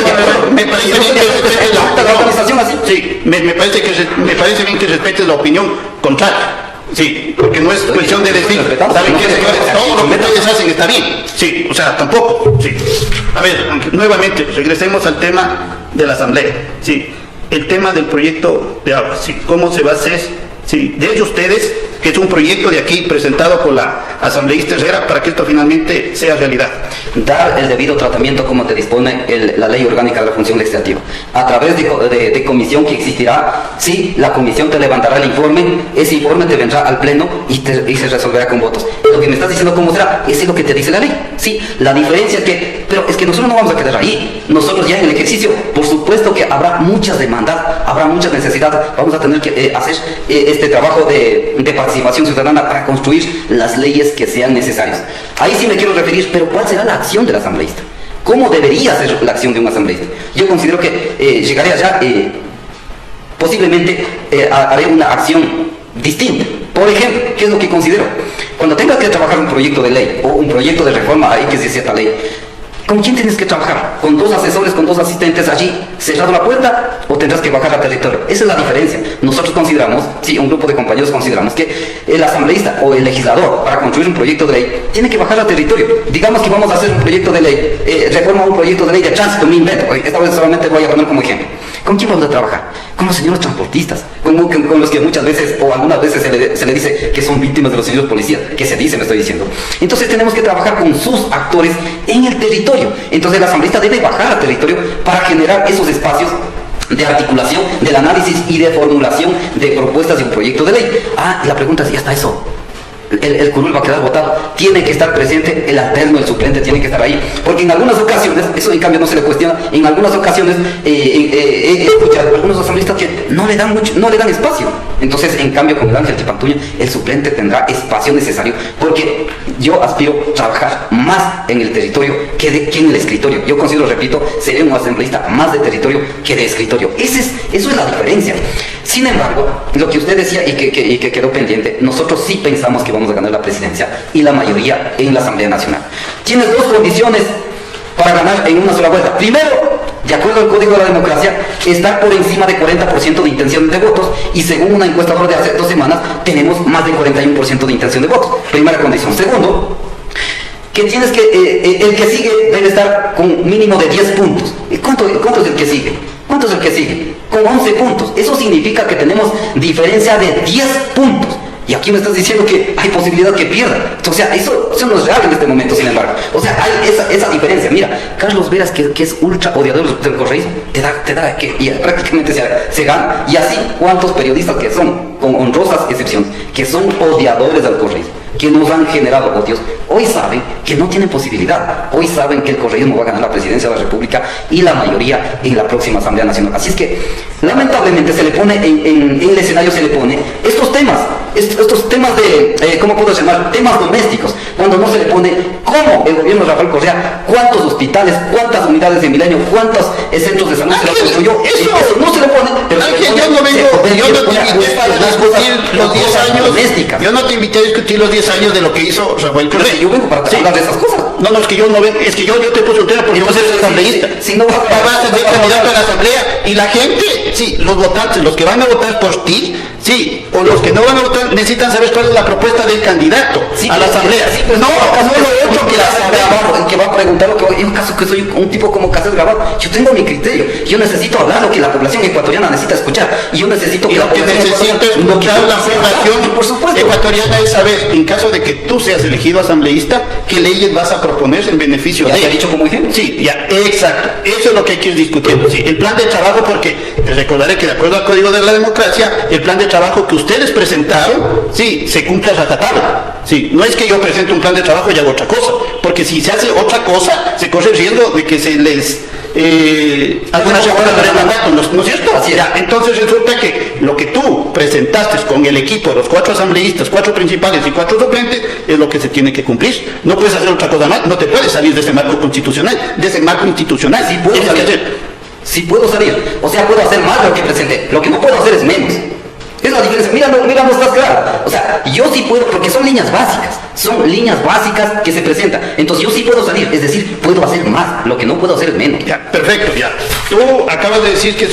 [SPEAKER 1] Me parece bien que respetes
[SPEAKER 2] la organización así.
[SPEAKER 1] Sí, me parece bien que respetes la opinión contraria. Sí, porque no es cuestión de decir, ¿saben qué, señores? Todo lo que ustedes hacen está bien. Sí, o sea, tampoco. Sí. A ver, nuevamente, regresemos al tema de la asamblea. Sí, el tema del proyecto de agua. Sí, ¿cómo se va a hacer? Sí, desde ustedes, que es un proyecto de aquí presentado por la asambleísta Herrera para que esto finalmente sea realidad.
[SPEAKER 2] Dar el debido tratamiento como te dispone la ley orgánica de la función legislativa. A través de comisión que existirá, sí, la comisión te levantará el informe, ese informe te vendrá al pleno y se resolverá con votos. Lo que me estás diciendo cómo será, eso es lo que te dice la ley. Sí, la diferencia es que, pero es que nosotros no vamos a quedar ahí. Nosotros ya en el ejercicio, por supuesto que habrá muchas demandas, habrá muchas necesidades, vamos a tener que hacer este trabajo de participación ciudadana para construir las leyes que sean necesarias. Ahí sí me quiero referir, pero ¿cuál será la acción del asambleísta? ¿Cómo debería ser la acción de un asambleísta? Yo considero que llegaré allá, posiblemente haré una acción distinta. Por ejemplo, ¿qué es lo que considero? Cuando tengas que trabajar un proyecto de ley o un proyecto de reforma a X y Z ley, ¿con quién tienes que trabajar? ¿Con dos asesores, con dos asistentes allí, cerrado la puerta, o tendrás que bajar al territorio? Esa es la diferencia. Nosotros consideramos, sí, un grupo de compañeros consideramos que el asambleísta o el legislador, para construir un proyecto de ley, tiene que bajar al territorio. Digamos que vamos a hacer un proyecto de ley, reforma un proyecto de ley de tránsito, me invento. Esta vez solamente voy a poner como ejemplo. ¿Con quién vamos a trabajar? Con los señores transportistas, con los que muchas veces o algunas veces se le dice que son víctimas de los señores policías, que se dice, me estoy diciendo. Entonces tenemos que trabajar con sus actores en el territorio. Entonces el asambleísta debe bajar al territorio para generar esos espacios de articulación, del análisis y de formulación de propuestas de un proyecto de ley. La pregunta es, ¿ya está eso? El curul va a quedar votado, tiene que estar presente el alterno, el suplente tiene que estar ahí, porque en algunas ocasiones, eso en cambio no se le cuestiona, en algunas ocasiones he escuchado a algunos asambleístas que no le dan espacio. Entonces, en cambio, con el Ángel Pipantuña, el suplente tendrá espacio necesario, porque yo aspiro a trabajar más en el territorio que en el escritorio. Yo considero, repito, seré un asambleísta más de territorio que de escritorio. Eso es la diferencia. Sin embargo, lo que usted decía y que quedó pendiente, nosotros sí pensamos que vamos a ganar la presidencia y la mayoría en la Asamblea Nacional. Tienes dos condiciones para ganar en una sola vuelta. Primero, de acuerdo al Código de la Democracia, estar por encima de 40% de intención de votos, y según una encuesta de hace 2 semanas, tenemos más del 41% de intención de votos. Primera condición. Segundo, que tienes que, el que sigue debe estar con mínimo de 10 puntos. ¿Cuánto es el que sigue? ¿Cuánto es el que sigue? Con 11 puntos. Eso significa que tenemos diferencia de 10 puntos. Y aquí me estás diciendo que hay posibilidad que pierda. O sea, eso no es real en este momento, sin embargo. O sea, hay esa diferencia. Mira, Carlos Veras, que es ultra odiador del correísmo, te da que y prácticamente se gana. Y así, ¿cuántos periodistas que son, con honrosas excepciones, que son odiadores del correísmo, que nos han generado odios, hoy saben que no tienen posibilidad, hoy saben que el correísmo va a ganar la presidencia de la República y la mayoría en la próxima Asamblea Nacional? Así es que, lamentablemente, se le pone en el escenario, se le pone estos temas de, ¿cómo puedo llamar? Temas domésticos, cuando no se le pone cómo el gobierno de Rafael Correa, cuántos hospitales, cuántas unidades de Milenio, cuántos centros de salud se lo construyó. Eso no se le pone, pero
[SPEAKER 1] los 10 años domésticas. Yo no te invité a discutir los 10 años de lo que hizo Rafael Correa.
[SPEAKER 2] Yo vengo para hablar de esas cosas.
[SPEAKER 1] No, es que yo no vengo, es que yo te puse un tema porque vos eres asambleísta.
[SPEAKER 2] Si no
[SPEAKER 1] vas a ser candidato a la asamblea y la gente, sí, los votantes, los que van a votar por ti, sí, o los que no van a votar, necesitan saber cuál es la propuesta del candidato a la asamblea.
[SPEAKER 2] Sí, no lo otro que la asamblea que va a preguntar lo que en un caso que soy un tipo como Casas Grabado, yo tengo mi criterio, yo necesito hablar lo que la población ecuatoriana necesita escuchar, y yo necesito que
[SPEAKER 1] la población
[SPEAKER 2] por supuesto
[SPEAKER 1] ecuatoriana es saber, en caso de que tú seas elegido asambleísta, qué leyes vas a proponer en beneficio de
[SPEAKER 2] ¿Ya te he dicho como ejemplo?
[SPEAKER 1] Sí, ya, exacto, eso es lo que hay que ir discutiendo, sí, el plan de trabajo, porque te recordaré que de acuerdo al Código de la Democracia, el plan de trabajo que ustedes presentaron, sí, se cumple a rajatabla. Sí, no es que yo presente un plan de trabajo y hago otra cosa, porque si se hace otra cosa, se corre el riesgo de que se les algunas reformas de mandato, ¿no es cierto?
[SPEAKER 2] Así
[SPEAKER 1] ya, entonces resulta que lo que tú presentaste con el equipo de los 4 asambleístas, 4 principales y 4 suplentes, es lo que se tiene que cumplir. No puedes hacer otra cosa más, no te puedes salir de ese marco constitucional, de ese marco institucional.
[SPEAKER 2] Sí puedo salir. Sí puedo salir, o sea, puedo hacer más de lo que presenté. Lo que no puedo hacer es menos. Es la diferencia. Mira, no estás claro. O sea, yo sí puedo, porque son líneas básicas que se presentan. Entonces yo sí puedo salir, es decir, puedo hacer más. Lo que no puedo hacer es menos.
[SPEAKER 1] Ya, perfecto, ya. Tú acabas de decir que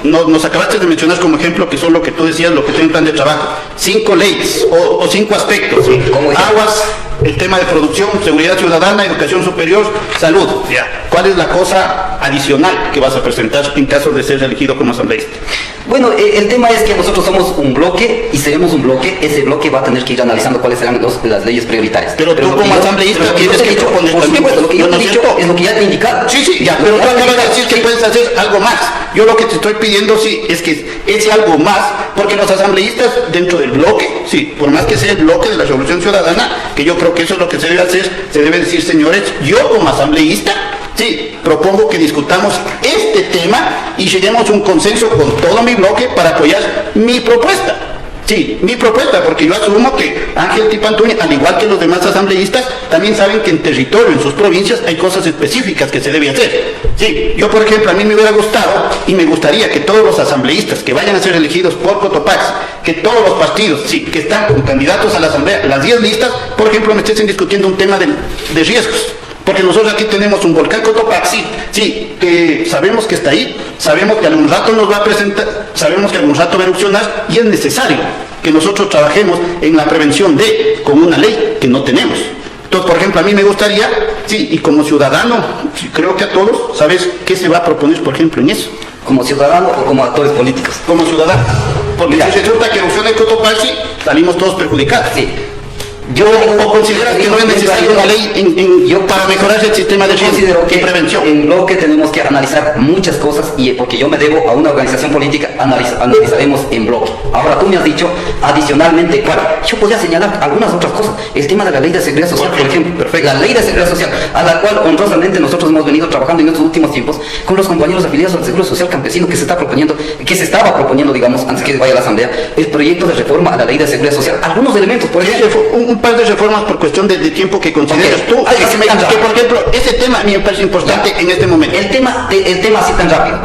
[SPEAKER 1] nos acabaste de mencionar como ejemplo que son lo que tú decías, lo que tiene el plan de trabajo. 5 leyes o 5 aspectos. ¿Sí? Aguas, el tema de producción, seguridad ciudadana, educación superior, salud. Ya. ¿Cuál es la cosa adicional que vas a presentar en caso de ser elegido como asambleísta?
[SPEAKER 2] Bueno, el tema es que nosotros somos un bloque y seremos un bloque. Ese bloque va a tener que ir analizando cuáles serán las leyes prioritarias.
[SPEAKER 1] Pero tú como asambleísta tienes que proponer también.
[SPEAKER 2] Lo que yo te he dicho es lo que ya te he indicado.
[SPEAKER 1] Sí, ya, pero tú acabas de decir que puedes hacer algo más. Yo lo que te estoy pidiendo sí es que ese algo más, porque los asambleístas dentro del bloque, sí, por más que sea el bloque de la Revolución Ciudadana, que yo creo que eso es lo que se debe hacer, se debe decir, señores, yo como asambleísta, sí, propongo que discutamos este tema y lleguemos a un consenso con todo mi bloque para apoyar mi propuesta. Sí, mi propuesta, porque yo asumo que Ángel Tipantuña, al igual que los demás asambleístas, también saben que en territorio, en sus provincias, hay cosas específicas que se debe hacer. Sí, yo por ejemplo, a mí me hubiera gustado y me gustaría que todos los asambleístas que vayan a ser elegidos por Cotopaxi, que todos los partidos, sí, que están con candidatos a la asamblea, las 10 listas, por ejemplo, me estén discutiendo un tema de riesgos. Porque nosotros aquí tenemos un volcán Cotopaxi, sí, que sabemos que está ahí, sabemos que algún rato nos va a presentar, sabemos que algún rato va a erupcionar y es necesario que nosotros trabajemos en la prevención con una ley que no tenemos. Entonces, por ejemplo, a mí me gustaría, sí, y como ciudadano, sí, creo que a todos, ¿sabes qué se va a proponer, por ejemplo, en eso?
[SPEAKER 2] ¿Como ciudadano o como actores políticos?
[SPEAKER 1] Como ciudadano. Porque mira, si resulta que erupciona el Cotopaxi, salimos todos perjudicados. Sí. ¿O consideras que no es necesaria una ley para mejorar el sistema de riesgo y prevención?
[SPEAKER 2] En bloque tenemos que analizar muchas cosas y porque yo me debo a una organización política, analizaremos en bloque. Ahora tú me has dicho adicionalmente, claro, yo podría señalar algunas otras cosas. El tema de la ley de seguridad social, por ejemplo. Perfecto. La ley de seguridad social, a la cual honrosamente nosotros hemos venido trabajando en estos últimos tiempos con los compañeros afiliados al Seguro Social Campesino que se estaba proponiendo, digamos, antes que vaya a la Asamblea, el proyecto de reforma a la ley de seguridad social. Algunos elementos, por ejemplo,
[SPEAKER 1] un par de reformas por cuestión de tiempo que consideras tú, que por ejemplo, ese tema a mí me parece importante en este momento.
[SPEAKER 2] El tema así tan rápido,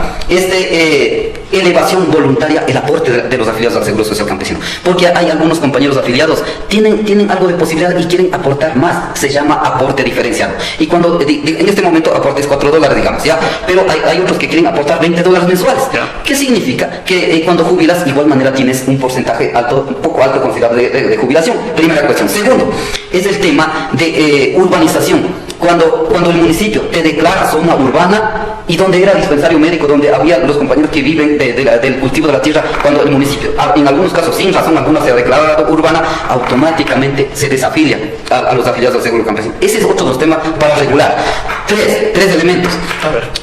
[SPEAKER 2] elevación voluntaria, el aporte de los afiliados al Seguro Social Campesino, porque hay algunos compañeros afiliados, tienen algo de posibilidad y quieren aportar más, se llama aporte diferenciado, y cuando, en este momento aporte es $4, digamos, ya, pero hay otros que quieren aportar $20 mensuales, ¿qué significa? Que cuando jubilas, de igual manera tienes un porcentaje alto, un poco alto considerable de jubilación, primera cuestión. Segundo, es el tema de urbanización. Cuando el municipio te declara zona urbana, y donde era dispensario médico, donde había los compañeros que viven del cultivo de la tierra, cuando el municipio, en algunos casos sin razón alguna, se ha declarado urbana, automáticamente se desafilia a los afiliados del seguro campesino. Ese es otro de los temas para regular. Tres elementos.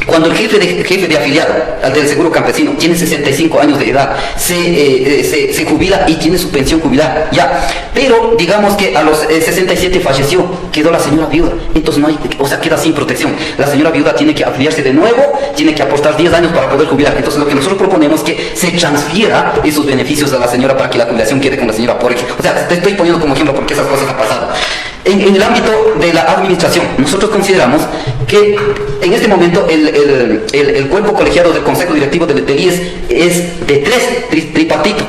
[SPEAKER 2] Cuando el jefe de afiliado al del seguro campesino tiene 65 años de edad, se jubila y tiene su pensión jubilada, ya. Pero digamos que a los 67 falleció, quedó la señora viuda, entonces no hay, o sea, queda sin protección. La señora viuda tiene que afiliarse de nuevo, tiene que aportar 10 años para poder jubilar. Entonces lo que nosotros proponemos es que se transfiera esos beneficios a la señora para que la jubilación quede con la señora por ejemplo. O sea, te estoy poniendo como ejemplo porque esas cosas han pasado. En el ámbito de la administración, nosotros consideramos que en este momento el cuerpo colegiado del Consejo Directivo del IES es de tres tripartito: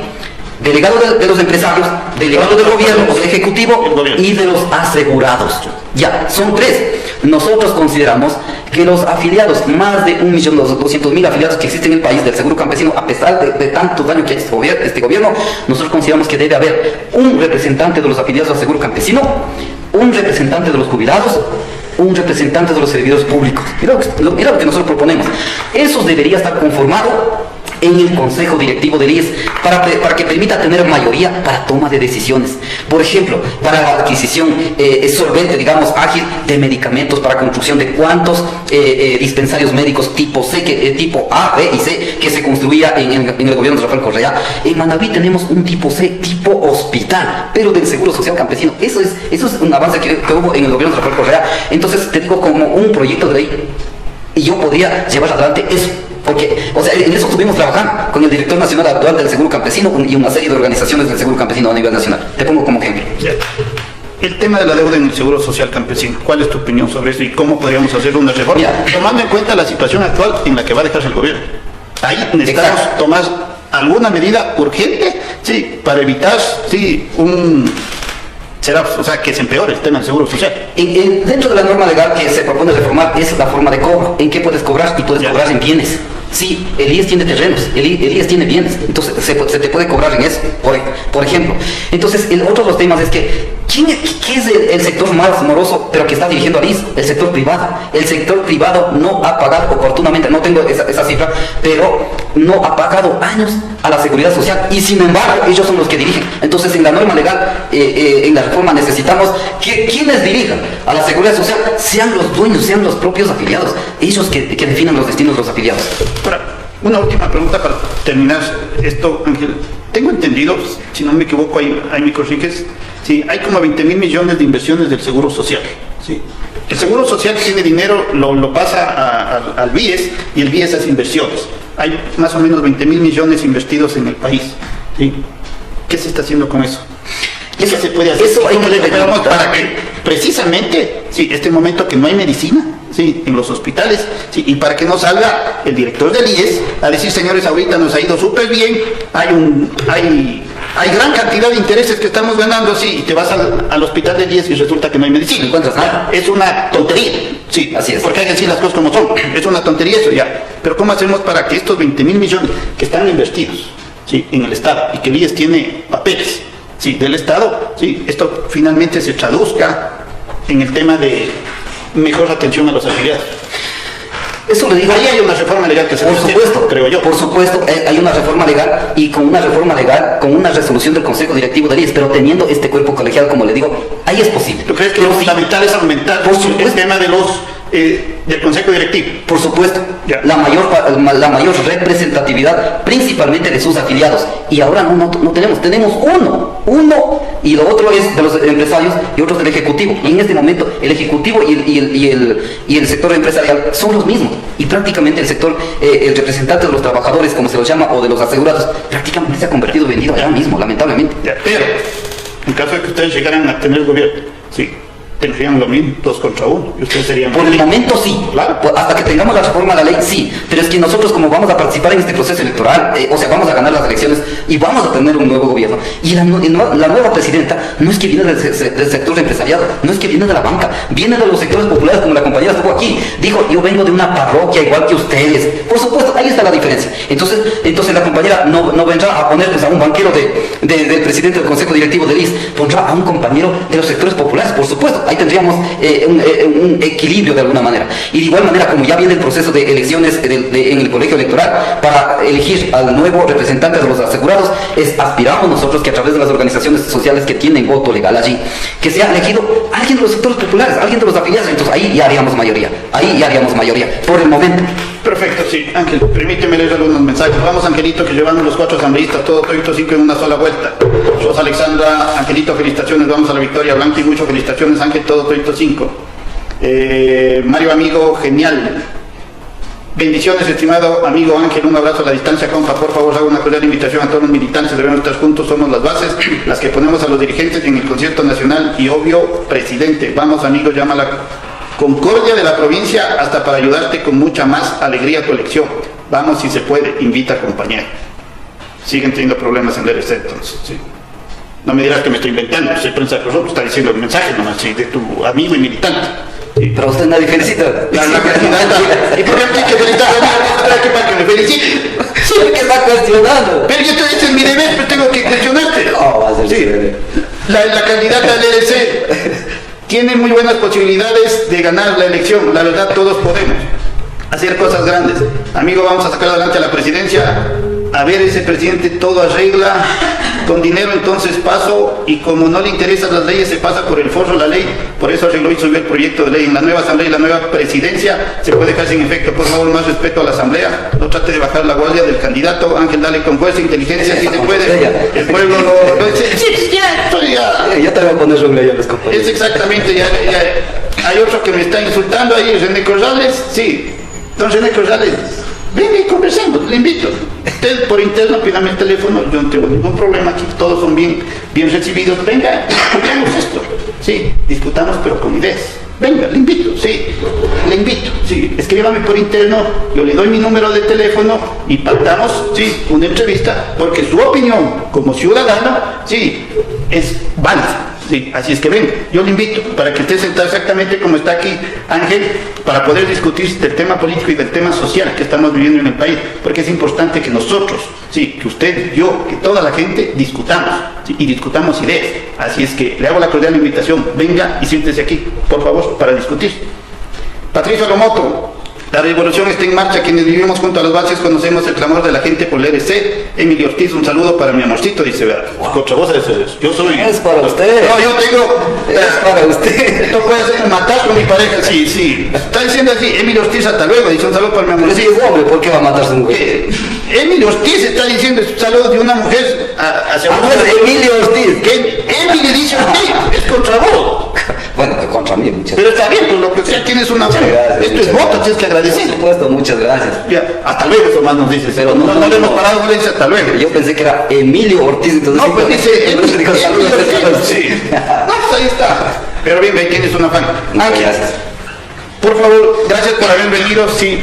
[SPEAKER 2] delegado de los empresarios, delegado del gobierno, del ejecutivo y de los asegurados. Ya, son tres. Nosotros consideramos que los afiliados, más de 1.200.000 afiliados que existen en el país del seguro campesino, a pesar de tanto daño que ha hecho este gobierno, nosotros consideramos que debe haber un representante de los afiliados al seguro campesino, un representante de los jubilados, un representante de los servidores públicos. Mira lo que nosotros proponemos. Eso debería estar conformado en el Consejo Directivo del IES para que permita tener mayoría para toma de decisiones. Por ejemplo, para la adquisición solvente, digamos, ágil de medicamentos, para construcción de cuántos dispensarios médicos tipo C, tipo A, B y C, que se construía en el gobierno de Rafael Correa. En Manabí tenemos un tipo C, tipo hospital, pero del Seguro Social Campesino. Eso es un avance que hubo en el gobierno de Rafael Correa. Entonces te digo, como un proyecto de ley, y yo podría llevar adelante eso. Porque, o sea, en eso estuvimos trabajando con el director nacional actual del Seguro Campesino y una serie de organizaciones del Seguro Campesino a nivel nacional. Te pongo como ejemplo.
[SPEAKER 1] El tema de la deuda en el Seguro Social Campesino, ¿cuál es tu opinión sobre eso y cómo podríamos hacer una reforma?
[SPEAKER 2] Mira,
[SPEAKER 1] tomando en cuenta la situación actual en la que va a dejarse el gobierno. Ahí necesitamos tomar alguna medida urgente, sí, para evitar, sí, que se empeore el tema del Seguro Social.
[SPEAKER 2] Dentro de la norma legal que se propone reformar es la forma de cobro. ¿En qué puedes cobrar? Y puedes cobrar en bienes. Sí, el IES tiene terrenos, el IES tiene bienes, entonces se te puede cobrar en eso, por ejemplo. Entonces, otro de los temas es que, ¿qué es el sector más moroso, pero que está dirigiendo al IES? El sector privado. El sector privado no ha pagado oportunamente, no tengo esa cifra, pero no ha pagado años a la seguridad social, y sin embargo, ellos son los que dirigen. Entonces, en la norma legal, en la reforma, necesitamos que quienes dirijan a la seguridad social sean los dueños, sean los propios afiliados, ellos que definan los destinos de los afiliados.
[SPEAKER 1] Ahora, una última pregunta para terminar esto, Ángel. Tengo entendido, si no me equivoco, ahí me corriges, sí, hay como 20.000 millones de inversiones del Seguro Social. Sí. El Seguro Social tiene dinero, lo pasa al BIES y el BIES hace inversiones. Hay más o menos 20.000 millones investidos en el país. ¿Sí? ¿Qué se está haciendo con eso? ¿Qué se puede hacer?
[SPEAKER 2] Eso hay que
[SPEAKER 1] recuperamos para que precisamente, sí, este momento que no hay medicina, sí, en los hospitales, sí, y para que no salga el director del IES a decir, señores, ahorita nos ha ido súper bien, hay gran cantidad de intereses que estamos ganando, sí, y te vas al hospital del IES y resulta que no hay medicina.
[SPEAKER 2] No encuentras nada.
[SPEAKER 1] Es una tontería, sí,
[SPEAKER 2] así es.
[SPEAKER 1] porque hay que decir las cosas como son, es una tontería eso ya. Pero ¿cómo hacemos para que estos 20.000 millones que están investidos, sí, en el Estado, y que el IES tiene papeles, sí, del Estado, sí, esto finalmente se traduzca en el tema de mejor atención a los afiliados?
[SPEAKER 2] Eso le digo.
[SPEAKER 1] Ahí hay una reforma legal que se
[SPEAKER 2] Por supuesto,
[SPEAKER 1] creo yo.
[SPEAKER 2] Por supuesto, hay una reforma legal, y con una reforma legal, con una resolución del Consejo Directivo del IES, pero teniendo este cuerpo colegiado, como le digo, ahí es posible.
[SPEAKER 1] ¿Tú crees que lo fundamental es aumentar el tema de del Consejo Directivo?
[SPEAKER 2] Por supuesto, la mayor representatividad, principalmente de sus afiliados. Y ahora no tenemos uno, y lo otro es de los empresarios y otros del Ejecutivo. Y en este momento el Ejecutivo y el sector empresarial son los mismos. Y prácticamente el sector, el representante de los trabajadores, como se los llama, o de los asegurados, prácticamente se ha convertido vendido allá mismo, lamentablemente.
[SPEAKER 1] Pero, en caso de que ustedes llegaran a tener gobierno, sí, tendrían lo mismo, 2 contra 1, y ustedes serían...
[SPEAKER 2] Por el momento sí,
[SPEAKER 1] claro.
[SPEAKER 2] Hasta que tengamos la reforma de la ley, sí, pero es que nosotros, como vamos a participar en este proceso electoral, o sea, vamos a ganar las elecciones y vamos a tener un nuevo gobierno, y la nueva presidenta no es que viene del sector empresarial, no es que viene de la banca, viene de los sectores populares, como la compañera estuvo aquí, dijo, yo vengo de una parroquia igual que ustedes. Por supuesto, ahí está la diferencia. Entonces la compañera no vendrá a poner pues, a un banquero del presidente del Consejo Directivo del IES, pondrá a un compañero de los sectores populares, por supuesto. Ahí tendríamos un equilibrio de alguna manera. Y de igual manera, como ya viene el proceso de elecciones en el colegio electoral, para elegir al nuevo representante de los asegurados, aspiramos nosotros que a través de las organizaciones sociales que tienen voto legal allí, que sea elegido alguien de los sectores populares, alguien de los afiliados. Entonces ahí ya haríamos mayoría, por el momento.
[SPEAKER 1] Perfecto, sí. Ángel, permíteme leer algunos mensajes. Vamos, Angelito, que llevamos los 4 asambleístas, todos 5 en una sola vuelta. Rosa Alexandra, Angelito, felicitaciones, vamos a la victoria. Blanco y mucho, felicitaciones, Ángel, todos 5. Mario, amigo, genial. Bendiciones, estimado amigo Ángel, un abrazo a la distancia, compa. Por favor, hago una cordial invitación a todos los militantes. Debemos estar juntos, somos las bases, las que ponemos a los dirigentes en el concierto nacional y obvio, presidente. Vamos, amigos, llámala. Concordia de la provincia hasta para ayudarte con mucha más alegría a tu elección. Vamos si se puede, invita compañero. Siguen teniendo problemas en DRC entonces, sí. No me dirás que me estoy inventando, soy prensa de Cruzón, está diciendo el mensaje nomás, sí, de tu amigo y militante. Sí.
[SPEAKER 2] Pero usted nadie felicita.
[SPEAKER 1] La candidata. ¿Y por qué hay que felicitar a mí? Para que me felicite.
[SPEAKER 2] Sí, el que está cuestionando.
[SPEAKER 1] Pero yo ese es mi deber, pero tengo que cuestionarte.
[SPEAKER 2] No, va a ser
[SPEAKER 1] sí. La candidata del DRC tiene muy buenas posibilidades de ganar la elección. La verdad, todos podemos hacer cosas grandes. Amigo, vamos a sacar adelante a la presidencia. A ver, ese presidente todo arregla. Con dinero entonces paso, y como no le interesan las leyes, se pasa por el forro la ley. Por eso arregló y subió el proyecto de ley. En la nueva asamblea y la nueva presidencia se puede dejar sin efecto. Por favor, más respeto a la asamblea. No trate de bajar la guardia del candidato. Ángel, dale con fuerza, inteligencia, si se puede. El pueblo lo sí, ya.
[SPEAKER 2] Ya te voy a poner regla ya los compañeros.
[SPEAKER 1] Es exactamente, ya. Hay otro que me está insultando ahí, René Corrales. Sí, don René Corrales, venga y conversemos, le invito. Usted por interno pídame el teléfono, yo no tengo ningún problema, aquí todos son bien recibidos. Venga, discutamos esto. Sí, discutamos pero con ideas. Venga, le invito, sí, escríbame por interno, yo le doy mi número de teléfono y pactamos, sí, una entrevista, porque su opinión como ciudadano, sí, es válida. Sí, así es que ven, yo le invito para que esté sentado exactamente como está aquí Ángel, para poder discutir del tema político y del tema social que estamos viviendo en el país, porque es importante que nosotros, sí, que usted, yo, que toda la gente discutamos, sí, y discutamos ideas. Así es que le hago la cordial invitación, venga y siéntese aquí, por favor, para discutir. Patricio Lomoto, la revolución está en marcha, quienes vivimos junto a los baches conocemos el clamor de la gente por el ERC. Emilio Ortiz, un saludo para mi amorcito, dice, vea, contra vos yo soy...
[SPEAKER 2] Es para usted.
[SPEAKER 1] No, yo tengo...
[SPEAKER 2] Es para usted.
[SPEAKER 1] Esto puede ser matar con mi pareja, sí. Está diciendo así, Emilio Ortiz, hasta luego, dice un saludo para mi amorcito.
[SPEAKER 2] Pero si es hombre, ¿por qué va a matar a su mujer?
[SPEAKER 1] Emilio Ortiz está diciendo saludos de una mujer hacia vos.
[SPEAKER 2] Emilio Ortiz.
[SPEAKER 1] ¿Qué? Emilio dice Ortiz, es contra vos.
[SPEAKER 2] Bueno, contra mí, muchas
[SPEAKER 1] Pero está bien, pues lo que sea, tienes una... Esto es voto, tienes que agradecer.
[SPEAKER 2] Por supuesto, muchas gracias.
[SPEAKER 1] Ya, hasta luego, eso más nos dices.
[SPEAKER 2] Pero
[SPEAKER 1] no le hemos parado, no le dice hasta luego.
[SPEAKER 2] Yo pensé que era Emilio Ortiz, entonces...
[SPEAKER 1] No, pues dice Emilio Ortiz, sí. No, pues ahí está. Pero bien, tienes una fan.
[SPEAKER 2] Gracias.
[SPEAKER 1] Por favor, gracias por haber venido, sí.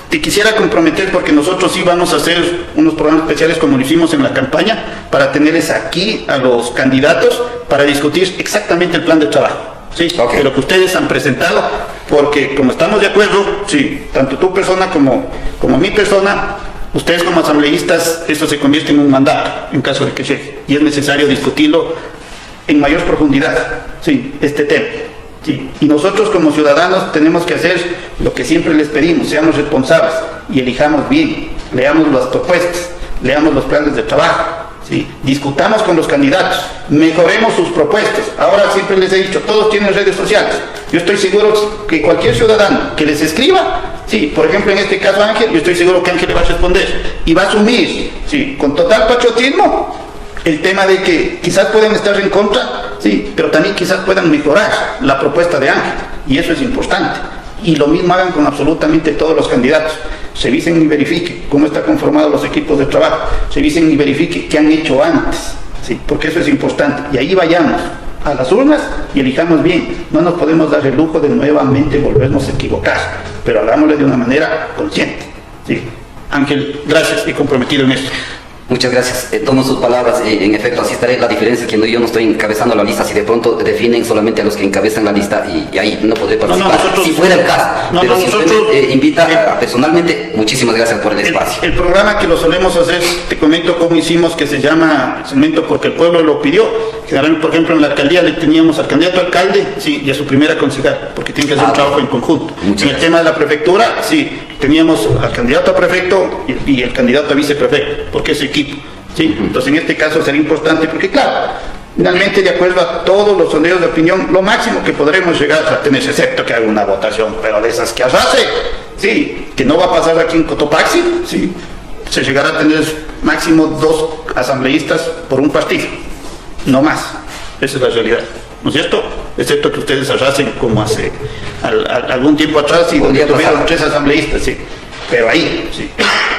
[SPEAKER 1] Te quisiera comprometer, porque nosotros sí vamos a hacer unos programas especiales como lo hicimos en la campaña, para tenerles aquí a los candidatos para discutir exactamente el plan de trabajo, sí, de lo que ustedes han presentado, porque como estamos de acuerdo, sí, tanto tu persona como mi persona, ustedes como asambleístas, esto se convierte en un mandato en caso de que llegue, y es necesario discutirlo en mayor profundidad, sí, este tema. Sí, y nosotros como ciudadanos tenemos que hacer lo que siempre les pedimos, seamos responsables y elijamos bien, leamos las propuestas, leamos los planes de trabajo, ¿sí? Discutamos con los candidatos, mejoremos sus propuestas. Ahora siempre les he dicho, todos tienen redes sociales, yo estoy seguro que cualquier ciudadano que les escriba, sí, por ejemplo en este caso Ángel, yo estoy seguro que Ángel le va a responder y va a asumir, sí, con total patriotismo, el tema de que quizás pueden estar en contra, sí, pero también quizás puedan mejorar la propuesta de Ángel, y eso es importante. Y lo mismo hagan con absolutamente todos los candidatos. Revisen y verifiquen cómo están conformados los equipos de trabajo, revisen y verifiquen qué han hecho antes, sí, porque eso es importante. Y ahí vayamos a las urnas y elijamos bien. No nos podemos dar el lujo de nuevamente volvernos a equivocar, pero hagámoslo de una manera consciente. Sí. Ángel, gracias y comprometido en esto.
[SPEAKER 2] Muchas gracias. Tomo sus palabras. En efecto, así estaré. La diferencia es que yo no estoy encabezando la lista. Si de pronto definen solamente a los que encabezan la lista y ahí no podré participar.
[SPEAKER 1] Nosotros,
[SPEAKER 2] si fuera el caso. Pero si
[SPEAKER 1] nosotros,
[SPEAKER 2] usted me invita personalmente, muchísimas gracias por el espacio.
[SPEAKER 1] El programa que lo solemos hacer, te comento cómo hicimos, que se llama segmento porque el pueblo lo pidió. Generalmente, por ejemplo, en la alcaldía le teníamos al candidato a alcalde, sí, y a su primera concejal, porque tienen que hacer un trabajo en conjunto. En el tema de la prefectura, sí, teníamos al candidato a prefecto y el candidato a viceprefecto, porque es equipo. Sí, entonces en este caso sería importante porque claro, finalmente de acuerdo a todos los sondeos de opinión, lo máximo que podremos llegar a tener, excepto que haga una votación, pero de esas que arrase, sí, que no va a pasar aquí en Cotopaxi, sí, se llegará a tener máximo 2 asambleístas por un partido, no más, esa es la realidad, ¿no es cierto? Excepto que ustedes arrasen como hace algún tiempo atrás y donde tuvieron 3 asambleístas, sí. Pero ahí, sí.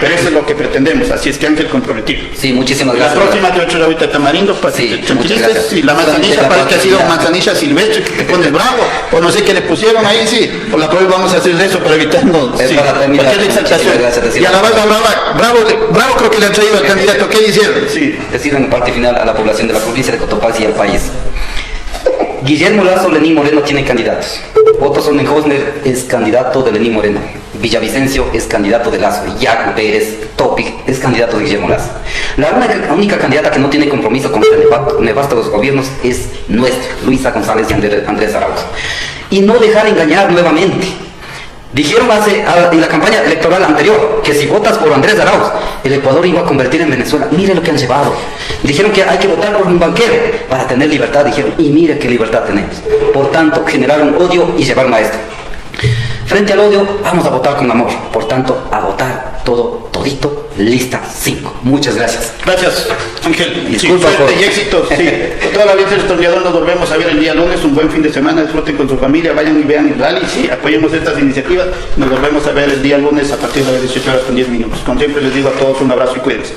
[SPEAKER 1] Pero eso es lo que pretendemos, así es que Ángel comprometido.
[SPEAKER 2] Sí, muchísimas
[SPEAKER 1] La
[SPEAKER 2] gracias.
[SPEAKER 1] próxima te voy a echar ahorita tamarindo para
[SPEAKER 2] Sí,
[SPEAKER 1] que te
[SPEAKER 2] muchas
[SPEAKER 1] tranquilices.
[SPEAKER 2] gracias.
[SPEAKER 1] Sí, la manzanilla
[SPEAKER 2] Solamente
[SPEAKER 1] parece que ha sido
[SPEAKER 2] la
[SPEAKER 1] manzanilla silvestre, que te pones bravo, o no sé qué le pusieron ahí, sí. Por la prueba vamos a hacer eso para evitarnos
[SPEAKER 2] Es para terminar.
[SPEAKER 1] cualquier exaltación.
[SPEAKER 2] Muchísimas gracias,
[SPEAKER 1] Y a la barba brava, bravo creo que le han traído al candidato, ¿qué hicieron? Sí.
[SPEAKER 2] Decir en parte final a la población de la provincia de Cotopaxi y al país. Guillermo Lazo, Lenín Moreno tiene candidatos. Otto Sonnenhosner es candidato de Lenín Moreno. Villavicencio es candidato de Lazo. Yacu Pérez, Topic, es candidato de Guillermo Lazo. La única candidata que no tiene compromiso con este nefasto de los gobiernos es nuestra, Luisa González y Andrés Arauz. Y no dejar engañar nuevamente. Dijeron en la campaña electoral anterior que si votas por Andrés Arauz, el Ecuador iba a convertir en Venezuela. Mire lo que han llevado. Dijeron que hay que votar por un banquero para tener libertad. Dijeron, y mire qué libertad tenemos. Por tanto, generaron odio y llevaron a esto. Frente al odio, vamos a votar con amor. Por tanto, a votar todito, lista 5. Muchas gracias.
[SPEAKER 1] Gracias, Ángel.
[SPEAKER 2] Disculpa
[SPEAKER 1] sí, suerte
[SPEAKER 2] por-
[SPEAKER 1] y éxitos. Sí. Con toda la audiencia de Historiador nos volvemos a ver el día lunes. Un buen fin de semana. Disfruten con su familia. Vayan y vean el rally. Sí, apoyemos estas iniciativas. Nos volvemos a ver el día lunes a partir de las 18 horas con 10 minutos. Como siempre les digo a todos un abrazo y cuídense.